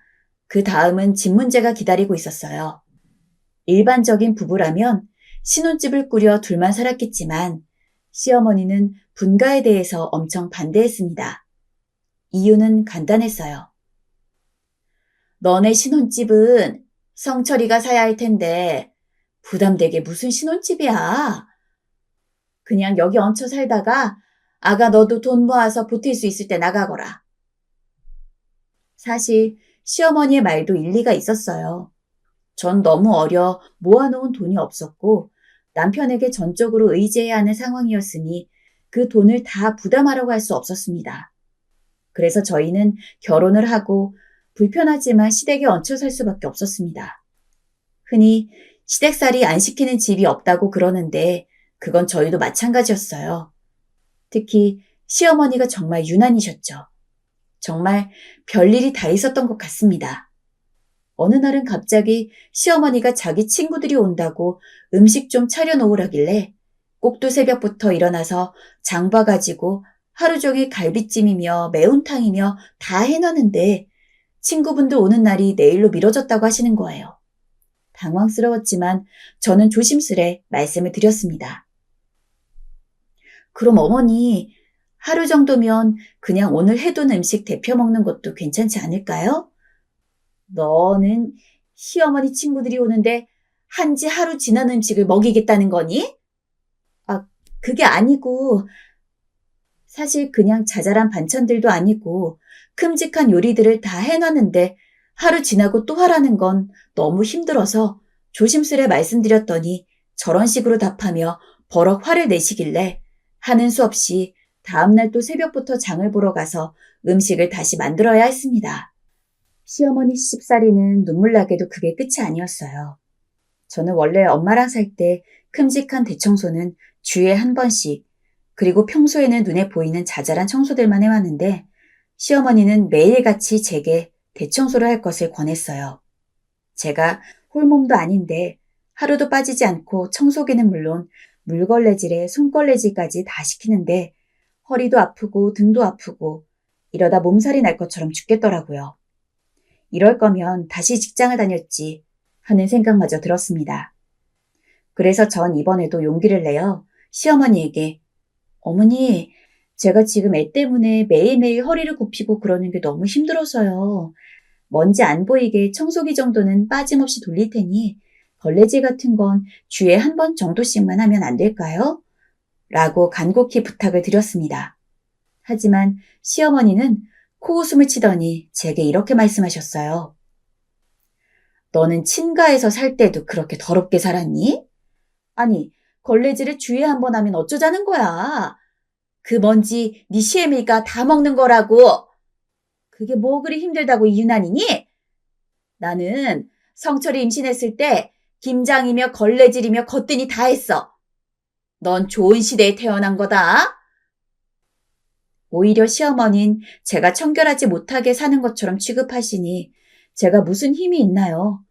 그 다음은 집 문제가 기다리고 있었어요. 일반적인 부부라면 신혼집을 꾸려 둘만 살았겠지만 시어머니는 분가에 대해서 엄청 반대했습니다. 이유는 간단했어요. 너네 신혼집은 성철이가 사야 할 텐데 부담되게 무슨 신혼집이야. 그냥 여기 얹혀 살다가 아가 너도 돈 모아서 보탤 수 있을 때 나가거라. 사실 시어머니의 말도 일리가 있었어요. 전 너무 어려 모아놓은 돈이 없었고 남편에게 전적으로 의지해야 하는 상황이었으니 그 돈을 다 부담하려고 할 수 없었습니다. 그래서 저희는 결혼을 하고 불편하지만 시댁에 얹혀 살 수밖에 없었습니다. 흔히 시댁살이 안 시키는 집이 없다고 그러는데 그건 저희도 마찬가지였어요. 특히 시어머니가 정말 유난이셨죠. 정말 별일이 다 있었던 것 같습니다. 어느 날은 갑자기 시어머니가 자기 친구들이 온다고 음식 좀 차려놓으라길래 꼭두 새벽부터 일어나서 장 봐가지고 하루 종일 갈비찜이며 매운탕이며 다 해놨는데 친구분들 오는 날이 내일로 미뤄졌다고 하시는 거예요. 당황스러웠지만 저는 조심스레 말씀을 드렸습니다. 그럼 어머니, 하루 정도면 그냥 오늘 해둔 음식 데펴 먹는 것도 괜찮지 않을까요? 너는 시어머니 친구들이 오는데 한지 하루 지난 음식을 먹이겠다는 거니? 그게 아니고 사실 그냥 자잘한 반찬들도 아니고 큼직한 요리들을 다 해놨는데 하루 지나고 또 하라는 건 너무 힘들어서 조심스레 말씀드렸더니 저런 식으로 답하며 버럭 화를 내시길래 하는 수 없이 다음날 또 새벽부터 장을 보러 가서 음식을 다시 만들어야 했습니다. 시어머니 시집살이는 눈물나게도 그게 끝이 아니었어요. 저는 원래 엄마랑 살 때 큼직한 대청소는 주에 한 번씩, 그리고 평소에는 눈에 보이는 자잘한 청소들만 해왔는데 시어머니는 매일같이 제게 대청소를 할 것을 권했어요. 제가 홀몸도 아닌데 하루도 빠지지 않고 청소기는 물론 물걸레질에 손걸레질까지 다 시키는데 허리도 아프고 등도 아프고 이러다 몸살이 날 것처럼 죽겠더라고요. 이럴 거면 다시 직장을 다녔지 하는 생각마저 들었습니다. 그래서 전 이번에도 용기를 내어 시어머니에게 어머니, 제가 지금 애 때문에 매일매일 허리를 굽히고 그러는 게 너무 힘들어서요. 먼지 안 보이게 청소기 정도는 빠짐없이 돌릴 테니 걸레질 같은 건 주에 한 번 정도씩만 하면 안 될까요? 라고 간곡히 부탁을 드렸습니다. 하지만 시어머니는 코웃음을 치더니 제게 이렇게 말씀하셨어요. 너는 친가에서 살 때도 그렇게 더럽게 살았니? 아니, 걸레질을 주에 한 번 하면 어쩌자는 거야? 그 먼지 네 시애미가 다 먹는 거라고. 그게 뭐 그리 힘들다고 이유난이니? 나는 성철이 임신했을 때 김장이며 걸레질이며 거뜬히 다 했어. 넌 좋은 시대에 태어난 거다. 오히려 시어머니는 제가 청결하지 못하게 사는 것처럼 취급하시니 제가 무슨 힘이 있나요?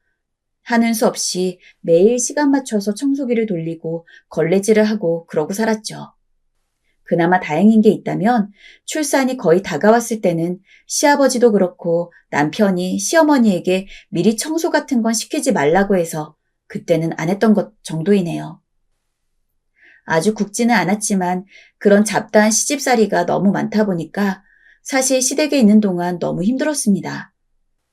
하는 수 없이 매일 시간 맞춰서 청소기를 돌리고 걸레질을 하고 그러고 살았죠. 그나마 다행인 게 있다면 출산이 거의 다가왔을 때는 시아버지도 그렇고 남편이 시어머니에게 미리 청소 같은 건 시키지 말라고 해서 그때는 안 했던 것 정도이네요. 아주 굵지는 않았지만 그런 잡다한 시집살이가 너무 많다 보니까 사실 시댁에 있는 동안 너무 힘들었습니다.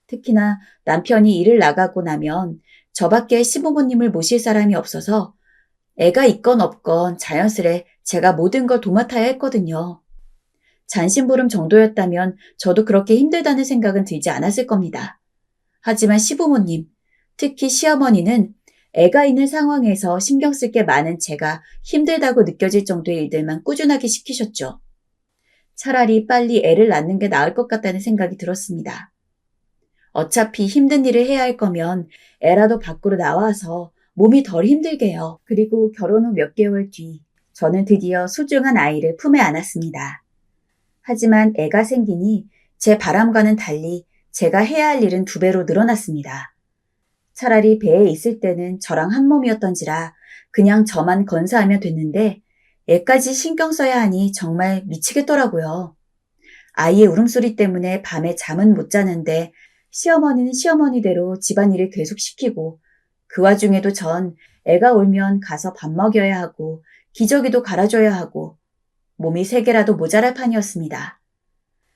특히나 남편이 일을 나가고 나면 저밖에 시부모님을 모실 사람이 없어서 애가 있건 없건 자연스레 제가 모든 걸 도맡아야 했거든요. 잔심부름 정도였다면 저도 그렇게 힘들다는 생각은 들지 않았을 겁니다. 하지만 시부모님, 특히 시어머니는 애가 있는 상황에서 신경 쓸 게 많은 제가 힘들다고 느껴질 정도의 일들만 꾸준하게 시키셨죠. 차라리 빨리 애를 낳는 게 나을 것 같다는 생각이 들었습니다. 어차피 힘든 일을 해야 할 거면 애라도 밖으로 나와서 몸이 덜 힘들게요. 그리고 결혼 후 몇 개월 뒤 저는 드디어 소중한 아이를 품에 안았습니다. 하지만 애가 생기니 제 바람과는 달리 제가 해야 할 일은 2배로 늘어났습니다. 차라리 배에 있을 때는 저랑 한 몸이었던지라 그냥 저만 건사하면 됐는데 애까지 신경 써야 하니 정말 미치겠더라고요. 아이의 울음소리 때문에 밤에 잠은 못 자는데 시어머니는 시어머니대로 집안일을 계속 시키고 그 와중에도 전 애가 울면 가서 밥 먹여야 하고 기저귀도 갈아줘야 하고 몸이 3개라도 모자랄 판이었습니다.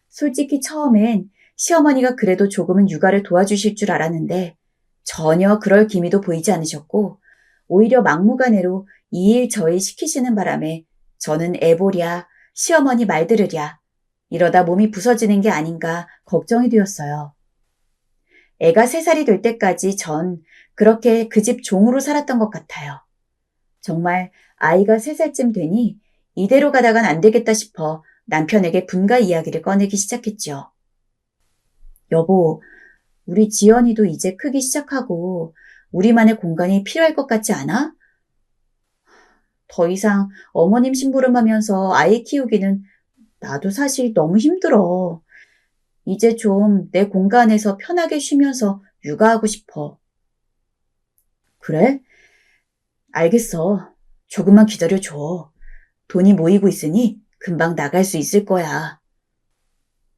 솔직히 처음엔 시어머니가 그래도 조금은 육아를 도와주실 줄 알았는데 전혀 그럴 기미도 보이지 않으셨고 오히려 막무가내로 이 일 저 일 시키시는 바람에 저는 애보랴 시어머니 말 들으랴 이러다 몸이 부서지는 게 아닌가 걱정이 되었어요. 애가 3살이 될 때까지 전 그렇게 그 집 종으로 살았던 것 같아요. 정말 아이가 3살쯤 되니 이대로 가다간 안 되겠다 싶어 남편에게 분가 이야기를 꺼내기 시작했죠. 여보, 우리 지연이도 이제 크기 시작하고 우리만의 공간이 필요할 것 같지 않아? 더 이상 어머님 심부름하면서 아이 키우기는 나도 사실 너무 힘들어. 이제 좀 내 공간에서 편하게 쉬면서 육아하고 싶어. 그래? 알겠어. 조금만 기다려줘. 돈이 모이고 있으니 금방 나갈 수 있을 거야.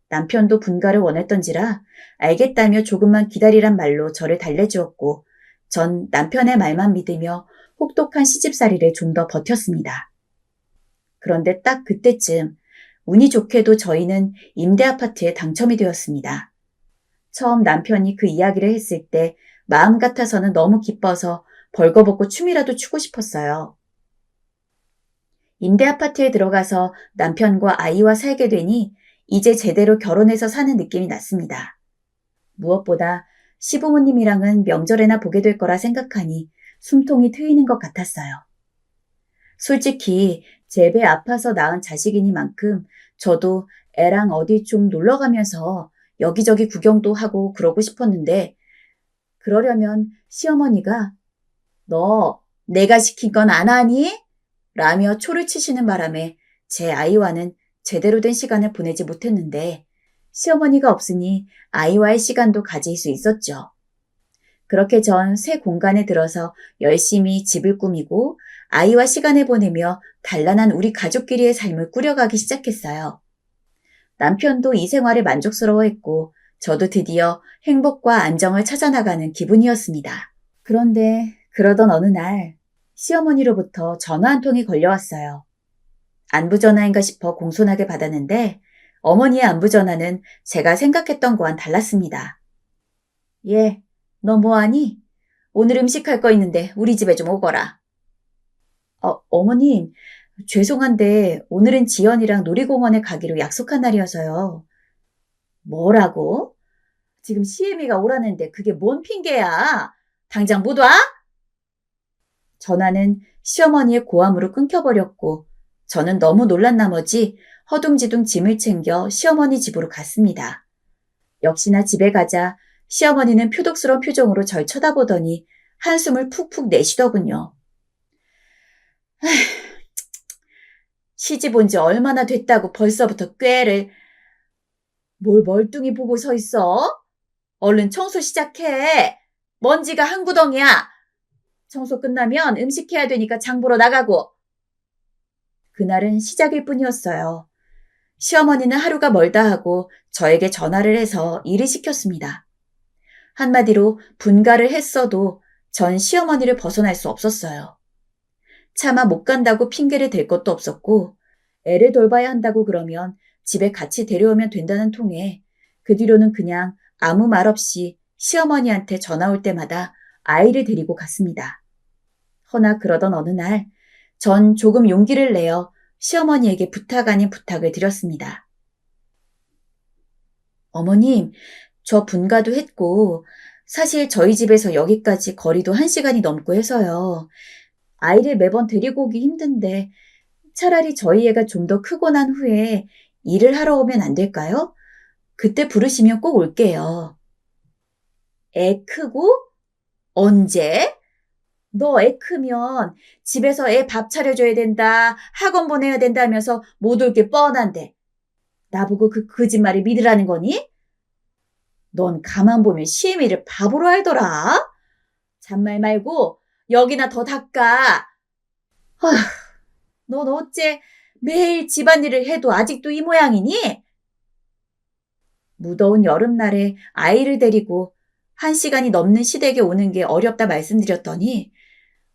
남편도 분가를 원했던지라 알겠다며 조금만 기다리란 말로 저를 달래주었고 전 남편의 말만 믿으며 혹독한 시집살이를 좀 더 버텼습니다. 그런데 딱 그때쯤 운이 좋게도 저희는 임대아파트에 당첨이 되었습니다. 처음 남편이 그 이야기를 했을 때 마음 같아서는 너무 기뻐서 벌거벗고 춤이라도 추고 싶었어요. 임대아파트에 들어가서 남편과 아이와 살게 되니 이제 제대로 결혼해서 사는 느낌이 났습니다. 무엇보다 시부모님이랑은 명절에나 보게 될 거라 생각하니 숨통이 트이는 것 같았어요. 솔직히 제 배 아파서 낳은 자식이니만큼 저도 애랑 어디 좀 놀러 가면서 여기저기 구경도 하고 그러고 싶었는데 그러려면 시어머니가 너 내가 시킨 건 안 하니? 라며 초를 치시는 바람에 제 아이와는 제대로 된 시간을 보내지 못했는데 시어머니가 없으니 아이와의 시간도 가질 수 있었죠. 그렇게 전 새 공간에 들어서 열심히 집을 꾸미고 아이와 시간을 보내며 단란한 우리 가족끼리의 삶을 꾸려가기 시작했어요. 남편도 이 생활에 만족스러워했고 저도 드디어 행복과 안정을 찾아나가는 기분이었습니다. 그런데 그러던 어느 날 시어머니로부터 전화 한 통이 걸려왔어요. 안부전화인가 싶어 공손하게 받았는데 어머니의 안부전화는 제가 생각했던 거와는 달랐습니다. 예, 너 뭐하니? 오늘 음식할 거 있는데 우리 집에 좀 오거라. 어머님, 죄송한데 오늘은 지연이랑 놀이공원에 가기로 약속한 날이어서요. 뭐라고? 지금 시애미가 오라는데 그게 뭔 핑계야? 당장 못 와? 전화는 시어머니의 고함으로 끊겨버렸고 저는 너무 놀란 나머지 허둥지둥 짐을 챙겨 시어머니 집으로 갔습니다. 역시나 집에 가자 시어머니는 표독스러운 표정으로 절 쳐다보더니 한숨을 푹푹 내쉬더군요. 시집 온 지 얼마나 됐다고 벌써부터 꾀를. 뭘 멀뚱히 보고 서 있어? 얼른 청소 시작해. 먼지가 한 구덩이야. 청소 끝나면 음식해야 되니까 장 보러 나가고. 그날은 시작일 뿐이었어요. 시어머니는 하루가 멀다 하고 저에게 전화를 해서 일을 시켰습니다. 한마디로 분가를 했어도 전 시어머니를 벗어날 수 없었어요. 차마 못 간다고 핑계를 댈 것도 없었고 애를 돌봐야 한다고 그러면 집에 같이 데려오면 된다는 통에 그 뒤로는 그냥 아무 말 없이 시어머니한테 전화 올 때마다 아이를 데리고 갔습니다. 허나 그러던 어느 날 전 조금 용기를 내어 시어머니에게 부탁 아닌 부탁을 드렸습니다. 어머님, 저 분가도 했고 사실 저희 집에서 여기까지 거리도 1시간이 넘고 해서요. 아이를 매번 데리고 오기 힘든데 차라리 저희 애가 좀 더 크고 난 후에 일을 하러 오면 안 될까요? 그때 부르시면 꼭 올게요. 애 크고? 언제? 너 애 크면 집에서 애 밥 차려줘야 된다, 학원 보내야 된다면서 못 올 게 뻔한데 나보고 그 거짓말을 믿으라는 거니? 넌 가만 보면 시애미를 바보로 알더라. 잔말 말고 여기나 더 닦아. 아휴, 넌 어째 매일 집안일을 해도 아직도 이 모양이니? 무더운 여름날에 아이를 데리고 1시간이 넘는 시댁에 오는 게 어렵다 말씀드렸더니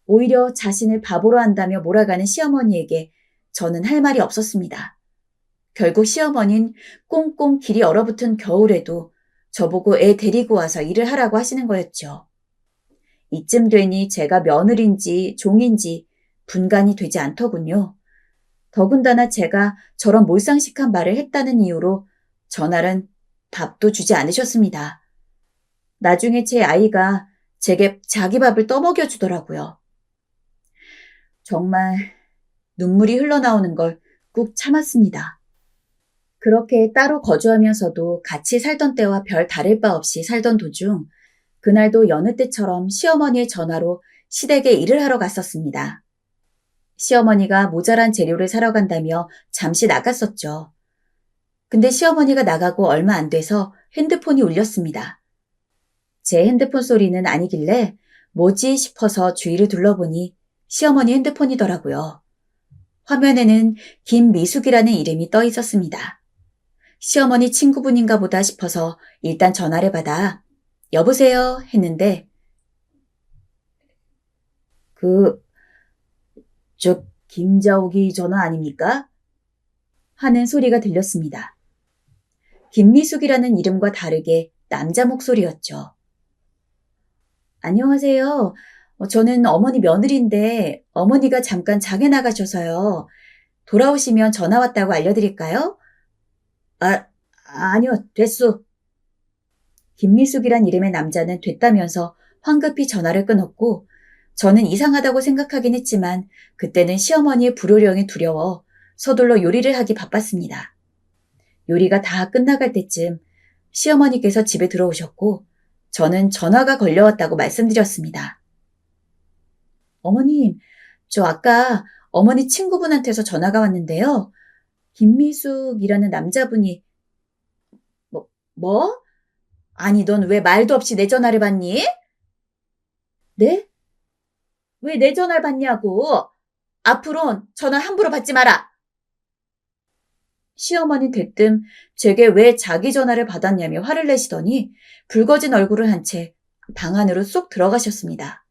오히려 자신을 바보로 한다며 몰아가는 시어머니에게 저는 할 말이 없었습니다. 결국 시어머니는 꽁꽁 길이 얼어붙은 겨울에도 저보고 애 데리고 와서 일을 하라고 하시는 거였죠. 이쯤 되니 제가 며느리인지 종인지 분간이 되지 않더군요. 더군다나 제가 저런 몰상식한 말을 했다는 이유로 전날은 밥도 주지 않으셨습니다. 나중에 제 아이가 제게 자기 밥을 떠먹여 주더라고요. 정말 눈물이 흘러나오는 걸 꾹 참았습니다. 그렇게 따로 거주하면서도 같이 살던 때와 별 다를 바 없이 살던 도중 그날도 여느 때처럼 시어머니의 전화로 시댁에 일을 하러 갔었습니다. 시어머니가 모자란 재료를 사러 간다며 잠시 나갔었죠. 근데 시어머니가 나가고 얼마 안 돼서 핸드폰이 울렸습니다. 제 핸드폰 소리는 아니길래 뭐지 싶어서 주위를 둘러보니 시어머니 핸드폰이더라고요. 화면에는 김미숙이라는 이름이 떠 있었습니다. 시어머니 친구분인가 보다 싶어서 일단 전화를 받아 여보세요 했는데 저 김자옥이 전화 아닙니까? 하는 소리가 들렸습니다. 김미숙이라는 이름과 다르게 남자 목소리였죠. 안녕하세요. 저는 어머니 며느리인데 어머니가 잠깐 장에 나가셔서요. 돌아오시면 전화 왔다고 알려드릴까요? 아니요, 됐소. 김미숙이란 이름의 남자는 됐다면서 황급히 전화를 끊었고 저는 이상하다고 생각하긴 했지만 그때는 시어머니의 불호령이 두려워 서둘러 요리를 하기 바빴습니다. 요리가 다 끝나갈 때쯤 시어머니께서 집에 들어오셨고 저는 전화가 걸려왔다고 말씀드렸습니다. 어머님, 저 아까 어머니 친구분한테서 전화가 왔는데요. 김미숙이라는 남자분이 뭐? 아니, 넌 왜 말도 없이 내 전화를 받니? 네? 왜 내 전화를 받냐고? 앞으론 전화 함부로 받지 마라. 시어머니 대뜸 제게 왜 자기 전화를 받았냐며 화를 내시더니 붉어진 얼굴을 한 채 방 안으로 쏙 들어가셨습니다.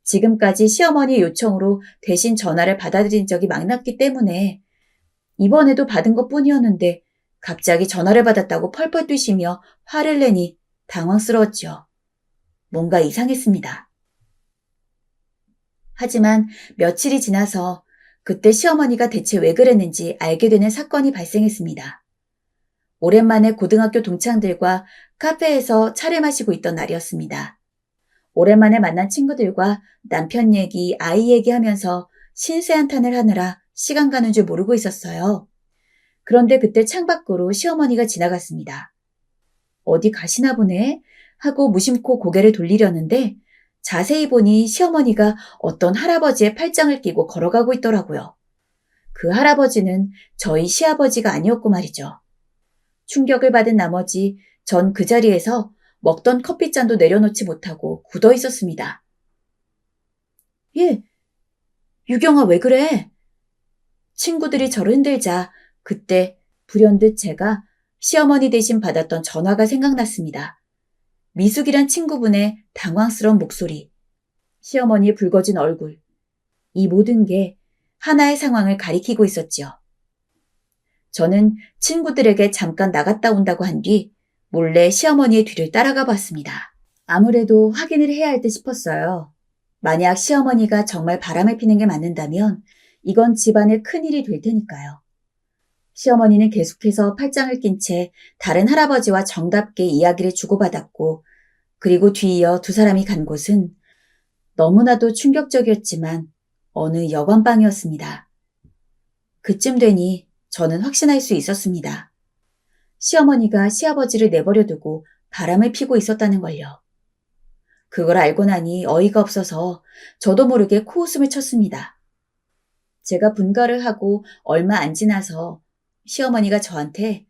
지금까지 시어머니 요청으로 대신 전화를 받아들인 적이 많았기 때문에 이번에도 받은 것뿐이었는데 갑자기 전화를 받았다고 펄펄 뛰시며 화를 내니 당황스러웠죠. 뭔가 이상했습니다. 하지만 며칠이 지나서 그때 시어머니가 대체 왜 그랬는지 알게 되는 사건이 발생했습니다. 오랜만에 고등학교 동창들과 카페에서 차를 마시고 있던 날이었습니다. 오랜만에 만난 친구들과 남편 얘기, 아이 얘기하면서 신세 한탄을 하느라 시간 가는 줄 모르고 있었어요. 그런데 그때 창밖으로 시어머니가 지나갔습니다. 어디 가시나 보네 하고 무심코 고개를 돌리려는데 자세히 보니 시어머니가 어떤 할아버지의 팔짱을 끼고 걸어가고 있더라고요. 그 할아버지는 저희 시아버지가 아니었고 말이죠. 충격을 받은 나머지 전 그 자리에서 먹던 커피잔도 내려놓지 못하고 굳어 있었습니다. 예, 유경아 왜 그래? 친구들이 저를 흔들자 그때 불현듯 제가 시어머니 대신 받았던 전화가 생각났습니다. 미숙이란 친구분의 당황스러운 목소리, 시어머니의 붉어진 얼굴, 이 모든 게 하나의 상황을 가리키고 있었지요. 저는 친구들에게 잠깐 나갔다 온다고 한 뒤 몰래 시어머니의 뒤를 따라가 봤습니다. 아무래도 확인을 해야 할 듯 싶었어요. 만약 시어머니가 정말 바람을 피는 게 맞는다면 이건 집안의 큰일이 될 테니까요. 시어머니는 계속해서 팔짱을 낀 채 다른 할아버지와 정답게 이야기를 주고받았고 그리고 뒤이어 두 사람이 간 곳은 너무나도 충격적이었지만 어느 여관방이었습니다. 그쯤 되니 저는 확신할 수 있었습니다. 시어머니가 시아버지를 내버려 두고 바람을 피고 있었다는 걸요. 그걸 알고 나니 어이가 없어서 저도 모르게 코웃음을 쳤습니다. 제가 분가를 하고 얼마 안 지나서 시어머니가 저한테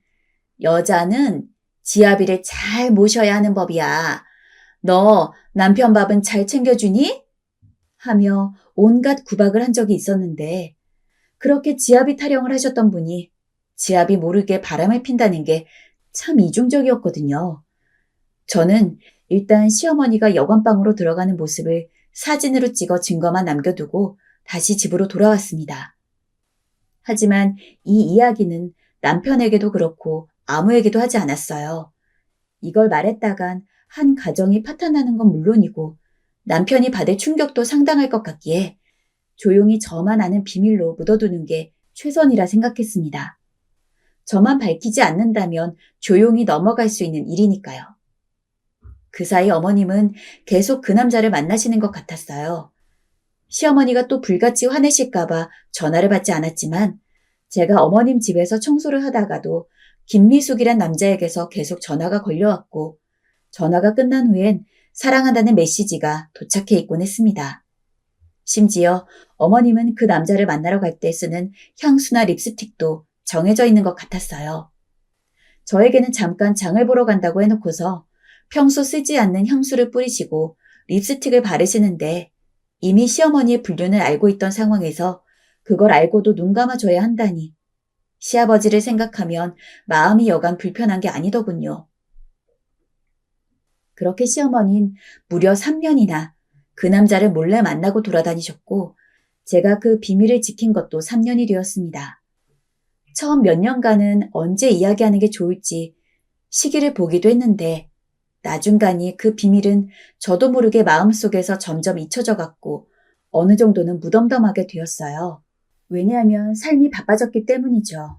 여자는 지아비를 잘 모셔야 하는 법이야. 너 남편 밥은 잘 챙겨주니? 하며 온갖 구박을 한 적이 있었는데 그렇게 지아비 타령을 하셨던 분이 지아비 모르게 바람을 핀다는 게 참 이중적이었거든요. 저는 일단 시어머니가 여관방으로 들어가는 모습을 사진으로 찍어 증거만 남겨두고 다시 집으로 돌아왔습니다. 하지만 이 이야기는 남편에게도 그렇고 아무에게도 하지 않았어요. 이걸 말했다간 한 가정이 파탄나는 건 물론이고 남편이 받을 충격도 상당할 것 같기에 조용히 저만 아는 비밀로 묻어두는 게 최선이라 생각했습니다. 저만 밝히지 않는다면 조용히 넘어갈 수 있는 일이니까요. 그 사이 어머님은 계속 그 남자를 만나시는 것 같았어요. 시어머니가 또 불같이 화내실까봐 전화를 받지 않았지만 제가 어머님 집에서 청소를 하다가도 김미숙이란 남자에게서 계속 전화가 걸려왔고 전화가 끝난 후엔 사랑한다는 메시지가 도착해 있곤 했습니다. 심지어 어머님은 그 남자를 만나러 갈 때 쓰는 향수나 립스틱도 정해져 있는 것 같았어요. 저에게는 잠깐 장을 보러 간다고 해놓고서 평소 쓰지 않는 향수를 뿌리시고 립스틱을 바르시는데 이미 시어머니의 불륜을 알고 있던 상황에서 그걸 알고도 눈 감아줘야 한다니 시아버지를 생각하면 마음이 여간 불편한 게 아니더군요. 그렇게 시어머니는 무려 3년이나 그 남자를 몰래 만나고 돌아다니셨고 제가 그 비밀을 지킨 것도 3년이 되었습니다. 처음 몇 년간은 언제 이야기하는 게 좋을지 시기를 보기도 했는데 나중간이 그 비밀은 저도 모르게 마음속에서 점점 잊혀져 갔고 어느 정도는 무덤덤하게 되었어요. 왜냐하면 삶이 바빠졌기 때문이죠.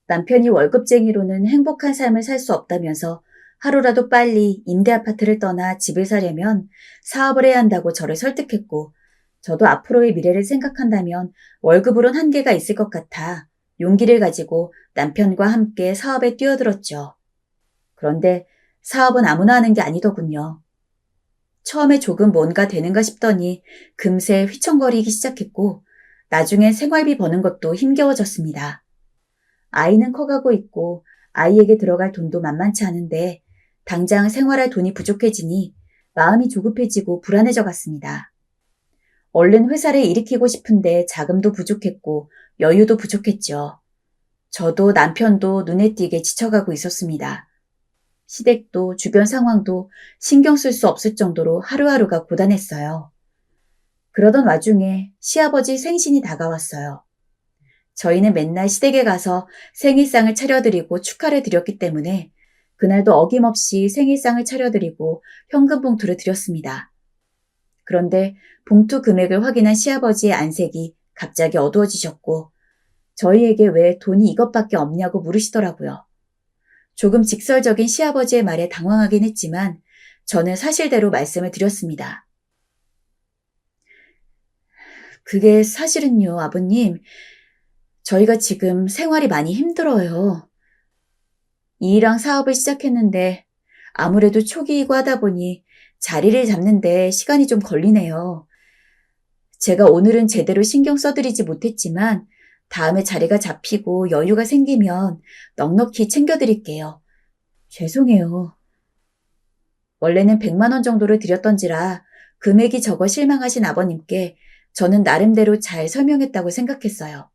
남편이 월급쟁이로는 행복한 삶을 살 수 없다면서 하루라도 빨리 임대 아파트를 떠나 집을 사려면 사업을 해야 한다고 저를 설득했고, 저도 앞으로의 미래를 생각한다면 월급으론 한계가 있을 것 같아 용기를 가지고 남편과 함께 사업에 뛰어들었죠. 그런데 사업은 아무나 하는 게 아니더군요. 처음에 조금 뭔가 되는가 싶더니 금세 휘청거리기 시작했고, 나중엔 생활비 버는 것도 힘겨워졌습니다. 아이는 커가고 있고 아이에게 들어갈 돈도 만만치 않은데 당장 생활할 돈이 부족해지니 마음이 조급해지고 불안해져 갔습니다. 얼른 회사를 일으키고 싶은데 자금도 부족했고 여유도 부족했죠. 저도 남편도 눈에 띄게 지쳐가고 있었습니다. 시댁도 주변 상황도 신경 쓸 수 없을 정도로 하루하루가 고단했어요. 그러던 와중에 시아버지 생신이 다가왔어요. 저희는 맨날 시댁에 가서 생일상을 차려드리고 축하를 드렸기 때문에 그날도 어김없이 생일상을 차려드리고 현금 봉투를 드렸습니다. 그런데 봉투 금액을 확인한 시아버지의 안색이 갑자기 어두워지셨고 저희에게 왜 돈이 이것밖에 없냐고 물으시더라고요. 조금 직설적인 시아버지의 말에 당황하긴 했지만 저는 사실대로 말씀을 드렸습니다. 그게 사실은요, 아버님. 저희가 지금 생활이 많이 힘들어요. 일이랑 사업을 시작했는데 아무래도 초기이고 하다 보니 자리를 잡는데 시간이 좀 걸리네요. 제가 오늘은 제대로 신경 써드리지 못했지만 다음에 자리가 잡히고 여유가 생기면 넉넉히 챙겨드릴게요. 죄송해요. 원래는 100만 원 정도를 드렸던지라 금액이 적어 실망하신 아버님께 저는 나름대로 잘 설명했다고 생각했어요.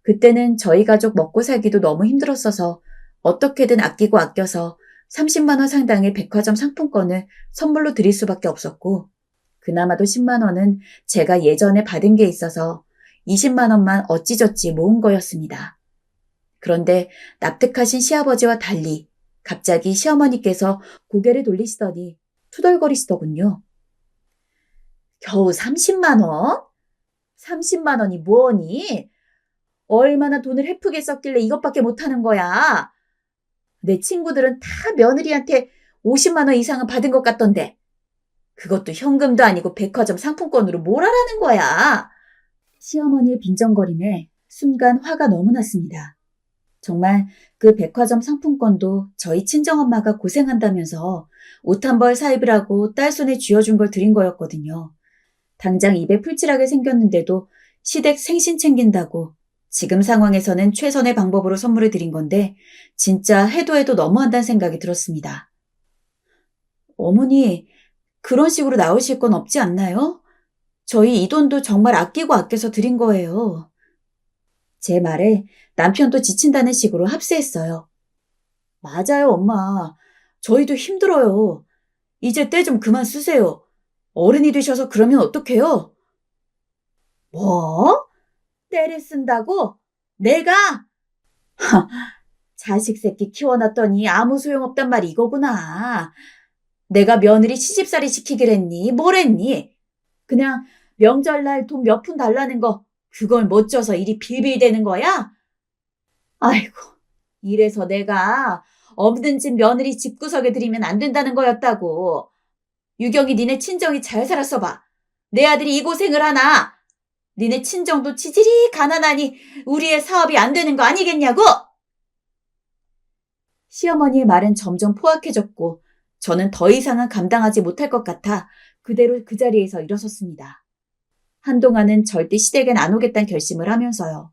그때는 저희 가족 먹고 살기도 너무 힘들었어서 어떻게든 아끼고 아껴서 30만 원 상당의 백화점 상품권을 선물로 드릴 수밖에 없었고 그나마도 10만 원은 제가 예전에 받은 게 있어서 20만 원만 어찌저찌 모은 거였습니다. 그런데 납득하신 시아버지와 달리 갑자기 시어머니께서 고개를 돌리시더니 투덜거리시더군요. 겨우 30만 원? 30만 원이 뭐니? 얼마나 돈을 헤프게 썼길래 이것밖에 못하는 거야. 내 친구들은 다 며느리한테 50만 원 이상은 받은 것 같던데. 그것도 현금도 아니고 백화점 상품권으로 뭘 하라는 거야. 시어머니의 빈정거림에 순간 화가 너무 났습니다. 정말 그 백화점 상품권도 저희 친정엄마가 고생한다면서 옷 한 벌 사입으라고 딸 손에 쥐어준 걸 드린 거였거든요. 당장 입에 풀칠하게 생겼는데도 시댁 생신 챙긴다고 지금 상황에서는 최선의 방법으로 선물을 드린 건데 진짜 해도 해도 너무한다는 생각이 들었습니다. 어머니, 그런 식으로 나오실 건 없지 않나요? 저희 이 돈도 정말 아끼고 아껴서 드린 거예요. 제 말에 남편도 지친다는 식으로 합세했어요. 맞아요, 엄마. 저희도 힘들어요. 이제 때 좀 그만 쓰세요. 어른이 되셔서 그러면 어떡해요? 뭐? 때를 쓴다고? 내가? 자식 새끼 키워놨더니 아무 소용없단 말이 이거구나. 내가 며느리 시집살이 시키길 했니? 뭘 했니? 그냥 명절날 돈 몇 푼 달라는 거 그걸 못 줘서 일이 빌빌대는 거야? 아이고, 이래서 내가 없는 집 며느리 집구석에 들이면 안 된다는 거였다고. 유경이 니네 친정이 잘 살았어 봐. 내 아들이 이 고생을 하나? 니네 친정도 치질이 가난하니 우리의 사업이 안 되는 거 아니겠냐고? 시어머니의 말은 점점 포악해졌고 저는 더 이상은 감당하지 못할 것 같아 그대로 그 자리에서 일어섰습니다. 한동안은 절대 시댁엔 안 오겠다는 결심을 하면서요.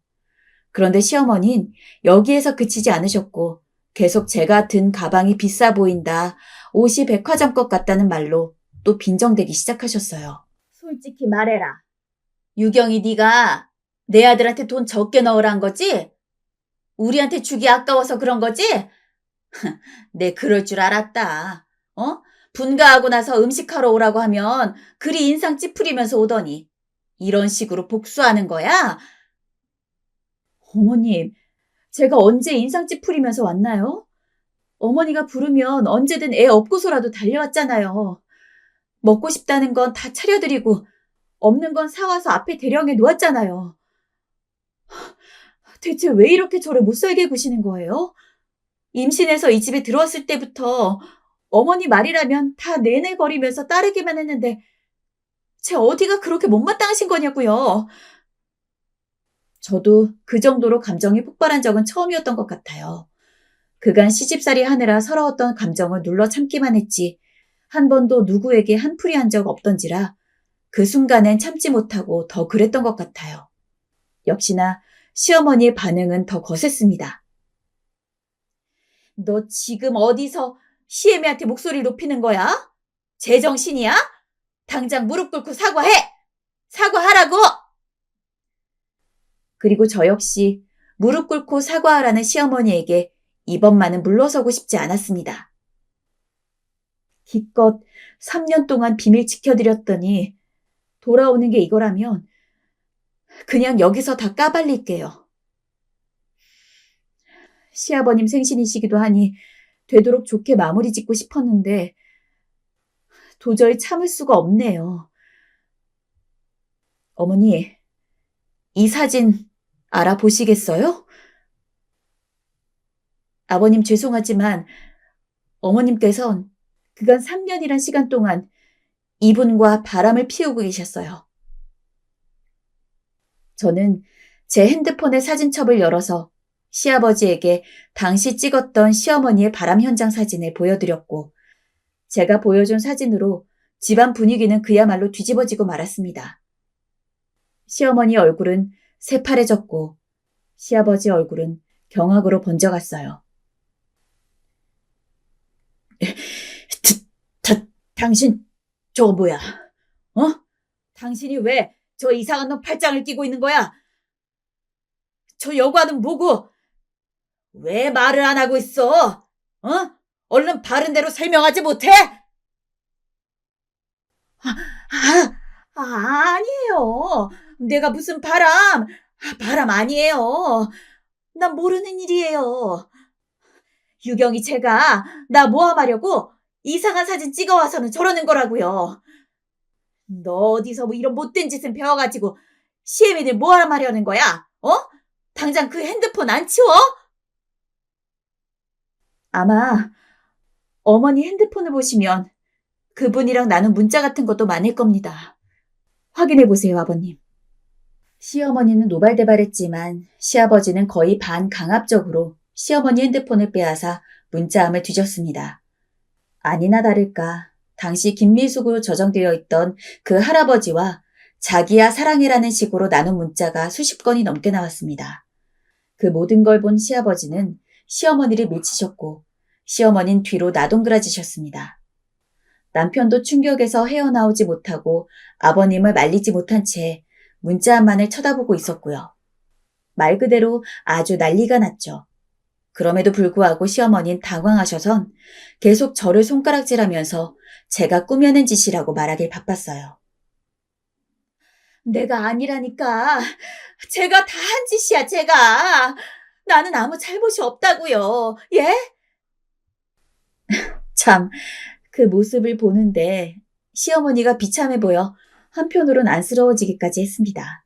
그런데 시어머니는 여기에서 그치지 않으셨고 계속 제가 든 가방이 비싸 보인다, 옷이 백화점 것 같다는 말로 또 빈정대기 시작하셨어요. 솔직히 말해라. 유경이 네가 내 아들한테 돈 적게 넣으란 거지? 우리한테 주기 아까워서 그런 거지? 내 그럴 줄 알았다. 분가하고 나서 음식하러 오라고 하면 그리 인상 찌푸리면서 오더니 이런 식으로 복수하는 거야? 어머님, 제가 언제 인상 찌푸리면서 왔나요? 어머니가 부르면 언제든 애 업고서라도 달려왔잖아요. 먹고 싶다는 건 다 차려드리고 없는 건 사와서 앞에 대령해 놓았잖아요. 대체 왜 이렇게 저를 못살게 구시는 거예요? 임신해서 이 집에 들어왔을 때부터 어머니 말이라면 다 내내거리면서 따르기만 했는데 제 어디가 그렇게 못마땅하신 거냐고요. 저도 그 정도로 감정이 폭발한 적은 처음이었던 것 같아요. 그간 시집살이 하느라 서러웠던 감정을 눌러 참기만 했지 한 번도 누구에게 한풀이 한 적 없던지라 그 순간엔 참지 못하고 더 그랬던 것 같아요. 역시나 시어머니의 반응은 더 거셌습니다. 너 지금 어디서 시애미한테 목소리를 높이는 거야? 제정신이야? 당장 무릎 꿇고 사과해! 사과하라고! 그리고 저 역시 무릎 꿇고 사과하라는 시어머니에게 이번만은 물러서고 싶지 않았습니다. 기껏 3년 동안 비밀 지켜드렸더니 돌아오는 게 이거라면 그냥 여기서 다 까발릴게요. 시아버님 생신이시기도 하니 되도록 좋게 마무리 짓고 싶었는데 도저히 참을 수가 없네요. 어머니, 이 사진 알아보시겠어요? 아버님 죄송하지만 어머님께선 그간 3년이란 시간 동안 이분과 바람을 피우고 계셨어요. 저는 제 핸드폰의 사진첩을 열어서 시아버지에게 당시 찍었던 시어머니의 바람 현장 사진을 보여드렸고 제가 보여준 사진으로 집안 분위기는 그야말로 뒤집어지고 말았습니다. 시어머니 얼굴은 새파래졌고 시아버지 얼굴은 경악으로 번져갔어요. 당신 저거 뭐야? 당신이 왜 저 이상한 놈 팔짱을 끼고 있는 거야? 저 여과는 뭐고? 왜 말을 안 하고 있어? 얼른 바른 대로 설명하지 못해? 아니에요. 내가 무슨 바람 아니에요. 난 모르는 일이에요. 유경이 제가 나 모함하려고 이상한 사진 찍어와서는 저러는 거라고요. 너 어디서 뭐 이런 못된 짓은 배워가지고 시애미들 모함하려는 거야? 당장 그 핸드폰 안 치워? 아마 어머니 핸드폰을 보시면 그분이랑 나눈 문자 같은 것도 많을 겁니다. 확인해보세요, 아버님. 시어머니는 노발대발했지만 시아버지는 거의 반강압적으로 시어머니 핸드폰을 빼앗아 문자함을 뒤졌습니다. 아니나 다를까 당시 김미숙으로 저장되어 있던 그 할아버지와 자기야 사랑해라는 식으로 나눈 문자가 수십 건이 넘게 나왔습니다. 그 모든 걸 본 시아버지는 시어머니를 밀치셨고 시어머니는 뒤로 나동그라지셨습니다. 남편도 충격에서 헤어나오지 못하고 아버님을 말리지 못한 채 문자함만을 쳐다보고 있었고요. 말 그대로 아주 난리가 났죠. 그럼에도 불구하고 시어머니는 당황하셔선 계속 저를 손가락질하면서 제가 꾸며낸 짓이라고 말하길 바빴어요. 내가 아니라니까. 제가 다 한 짓이야, 제가. 나는 아무 잘못이 없다고요. 예? 참, 그 모습을 보는데 시어머니가 비참해 보여 한편으론 안쓰러워지기까지 했습니다.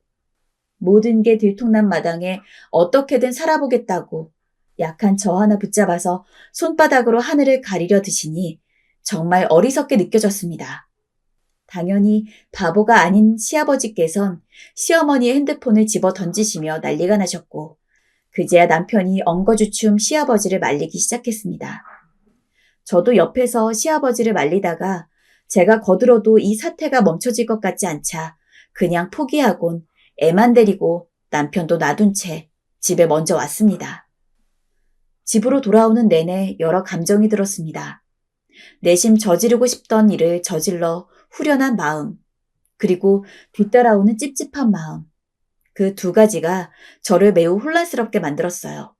모든 게 들통난 마당에 어떻게든 살아보겠다고 약한 저 하나 붙잡아서 손바닥으로 하늘을 가리려 드시니 정말 어리석게 느껴졌습니다. 당연히 바보가 아닌 시아버지께선 시어머니의 핸드폰을 집어 던지시며 난리가 나셨고 그제야 남편이 엉거주춤 시아버지를 말리기 시작했습니다. 저도 옆에서 시아버지를 말리다가 제가 거들어도 이 사태가 멈춰질 것 같지 않자 그냥 포기하곤 애만 데리고 남편도 놔둔 채 집에 먼저 왔습니다. 집으로 돌아오는 내내 여러 감정이 들었습니다. 내심 저지르고 싶던 일을 저질러 후련한 마음, 그리고 뒤따라오는 찝찝한 마음. 그 두 가지가 저를 매우 혼란스럽게 만들었어요.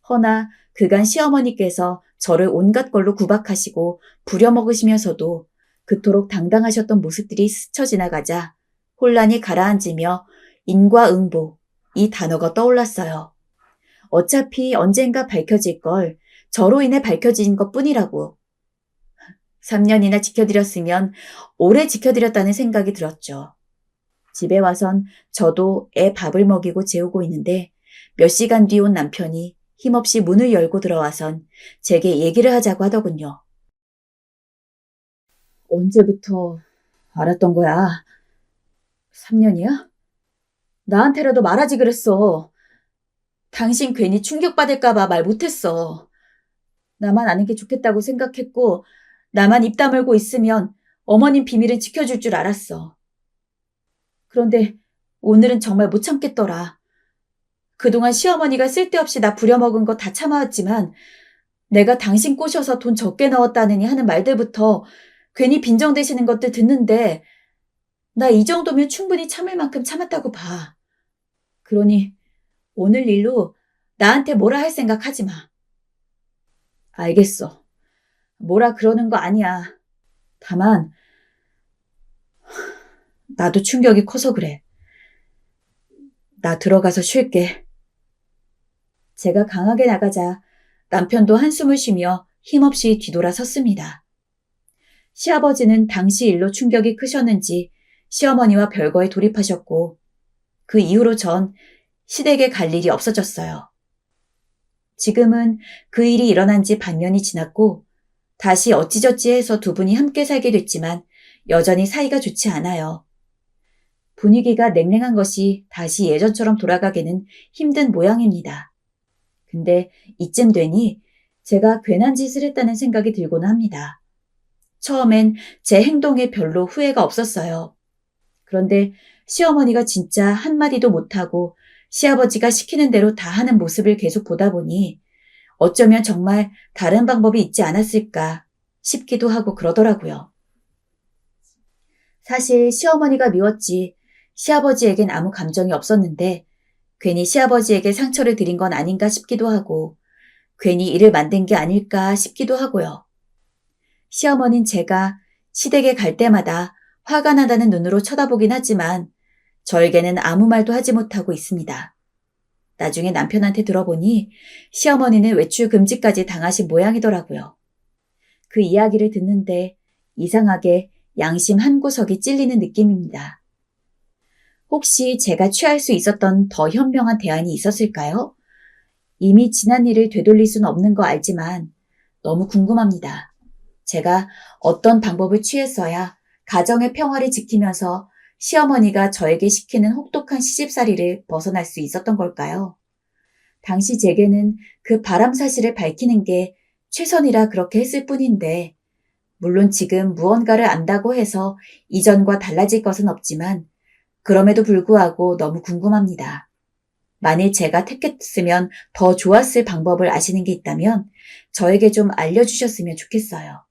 허나 그간 시어머니께서 저를 온갖 걸로 구박하시고 부려먹으시면서도 그토록 당당하셨던 모습들이 스쳐 지나가자 혼란이 가라앉으며 인과응보, 이 단어가 떠올랐어요. 어차피 언젠가 밝혀질 걸 저로 인해 밝혀진 것뿐이라고. 3년이나 지켜드렸으면 오래 지켜드렸다는 생각이 들었죠. 집에 와선 저도 애 밥을 먹이고 재우고 있는데 몇 시간 뒤 온 남편이 힘없이 문을 열고 들어와선 제게 얘기를 하자고 하더군요. 언제부터 알았던 거야? 3년이야? 나한테라도 말하지 그랬어. 당신 괜히 충격받을까봐 말 못했어. 나만 아는 게 좋겠다고 생각했고, 나만 입 다물고 있으면 어머님 비밀은 지켜줄 줄 알았어. 그런데 오늘은 정말 못 참겠더라. 그동안 시어머니가 쓸데없이 나 부려먹은 거 다 참아왔지만 내가 당신 꼬셔서 돈 적게 넣었다느니 하는 말들부터 괜히 빈정대시는 것들 듣는데 나 이 정도면 충분히 참을 만큼 참았다고 봐. 그러니 오늘 일로 나한테 뭐라 할 생각 하지 마. 알겠어. 뭐라 그러는 거 아니야. 다만 나도 충격이 커서 그래. 나 들어가서 쉴게. 제가 강하게 나가자 남편도 한숨을 쉬며 힘없이 뒤돌아 섰습니다. 시아버지는 당시 일로 충격이 크셨는지 시어머니와 별거에 돌입하셨고 그 이후로 전 시댁에 갈 일이 없어졌어요. 지금은 그 일이 일어난 지 반년이 지났고 다시 어찌저찌 해서 두 분이 함께 살게 됐지만 여전히 사이가 좋지 않아요. 분위기가 냉랭한 것이 다시 예전처럼 돌아가기는 힘든 모양입니다. 근데 이쯤 되니 제가 괜한 짓을 했다는 생각이 들곤 합니다. 처음엔 제 행동에 별로 후회가 없었어요. 그런데 시어머니가 진짜 한마디도 못하고 시아버지가 시키는 대로 다 하는 모습을 계속 보다 보니 어쩌면 정말 다른 방법이 있지 않았을까 싶기도 하고 그러더라고요. 사실 시어머니가 미웠지 시아버지에겐 아무 감정이 없었는데 괜히 시아버지에게 상처를 드린 건 아닌가 싶기도 하고 괜히 일을 만든 게 아닐까 싶기도 하고요. 시어머니는 제가 시댁에 갈 때마다 화가 나다는 눈으로 쳐다보긴 하지만 저에게는 아무 말도 하지 못하고 있습니다. 나중에 남편한테 들어보니 시어머니는 외출 금지까지 당하신 모양이더라고요. 그 이야기를 듣는데 이상하게 양심 한 구석이 찔리는 느낌입니다. 혹시 제가 취할 수 있었던 더 현명한 대안이 있었을까요? 이미 지난 일을 되돌릴 수는 없는 거 알지만 너무 궁금합니다. 제가 어떤 방법을 취했어야 가정의 평화를 지키면서 시어머니가 저에게 시키는 혹독한 시집살이를 벗어날 수 있었던 걸까요? 당시 제게는 그 바람 사실을 밝히는 게 최선이라 그렇게 했을 뿐인데 물론 지금 무언가를 안다고 해서 이전과 달라질 것은 없지만 그럼에도 불구하고 너무 궁금합니다. 만일 제가 택했으면 더 좋았을 방법을 아시는 게 있다면 저에게 좀 알려주셨으면 좋겠어요.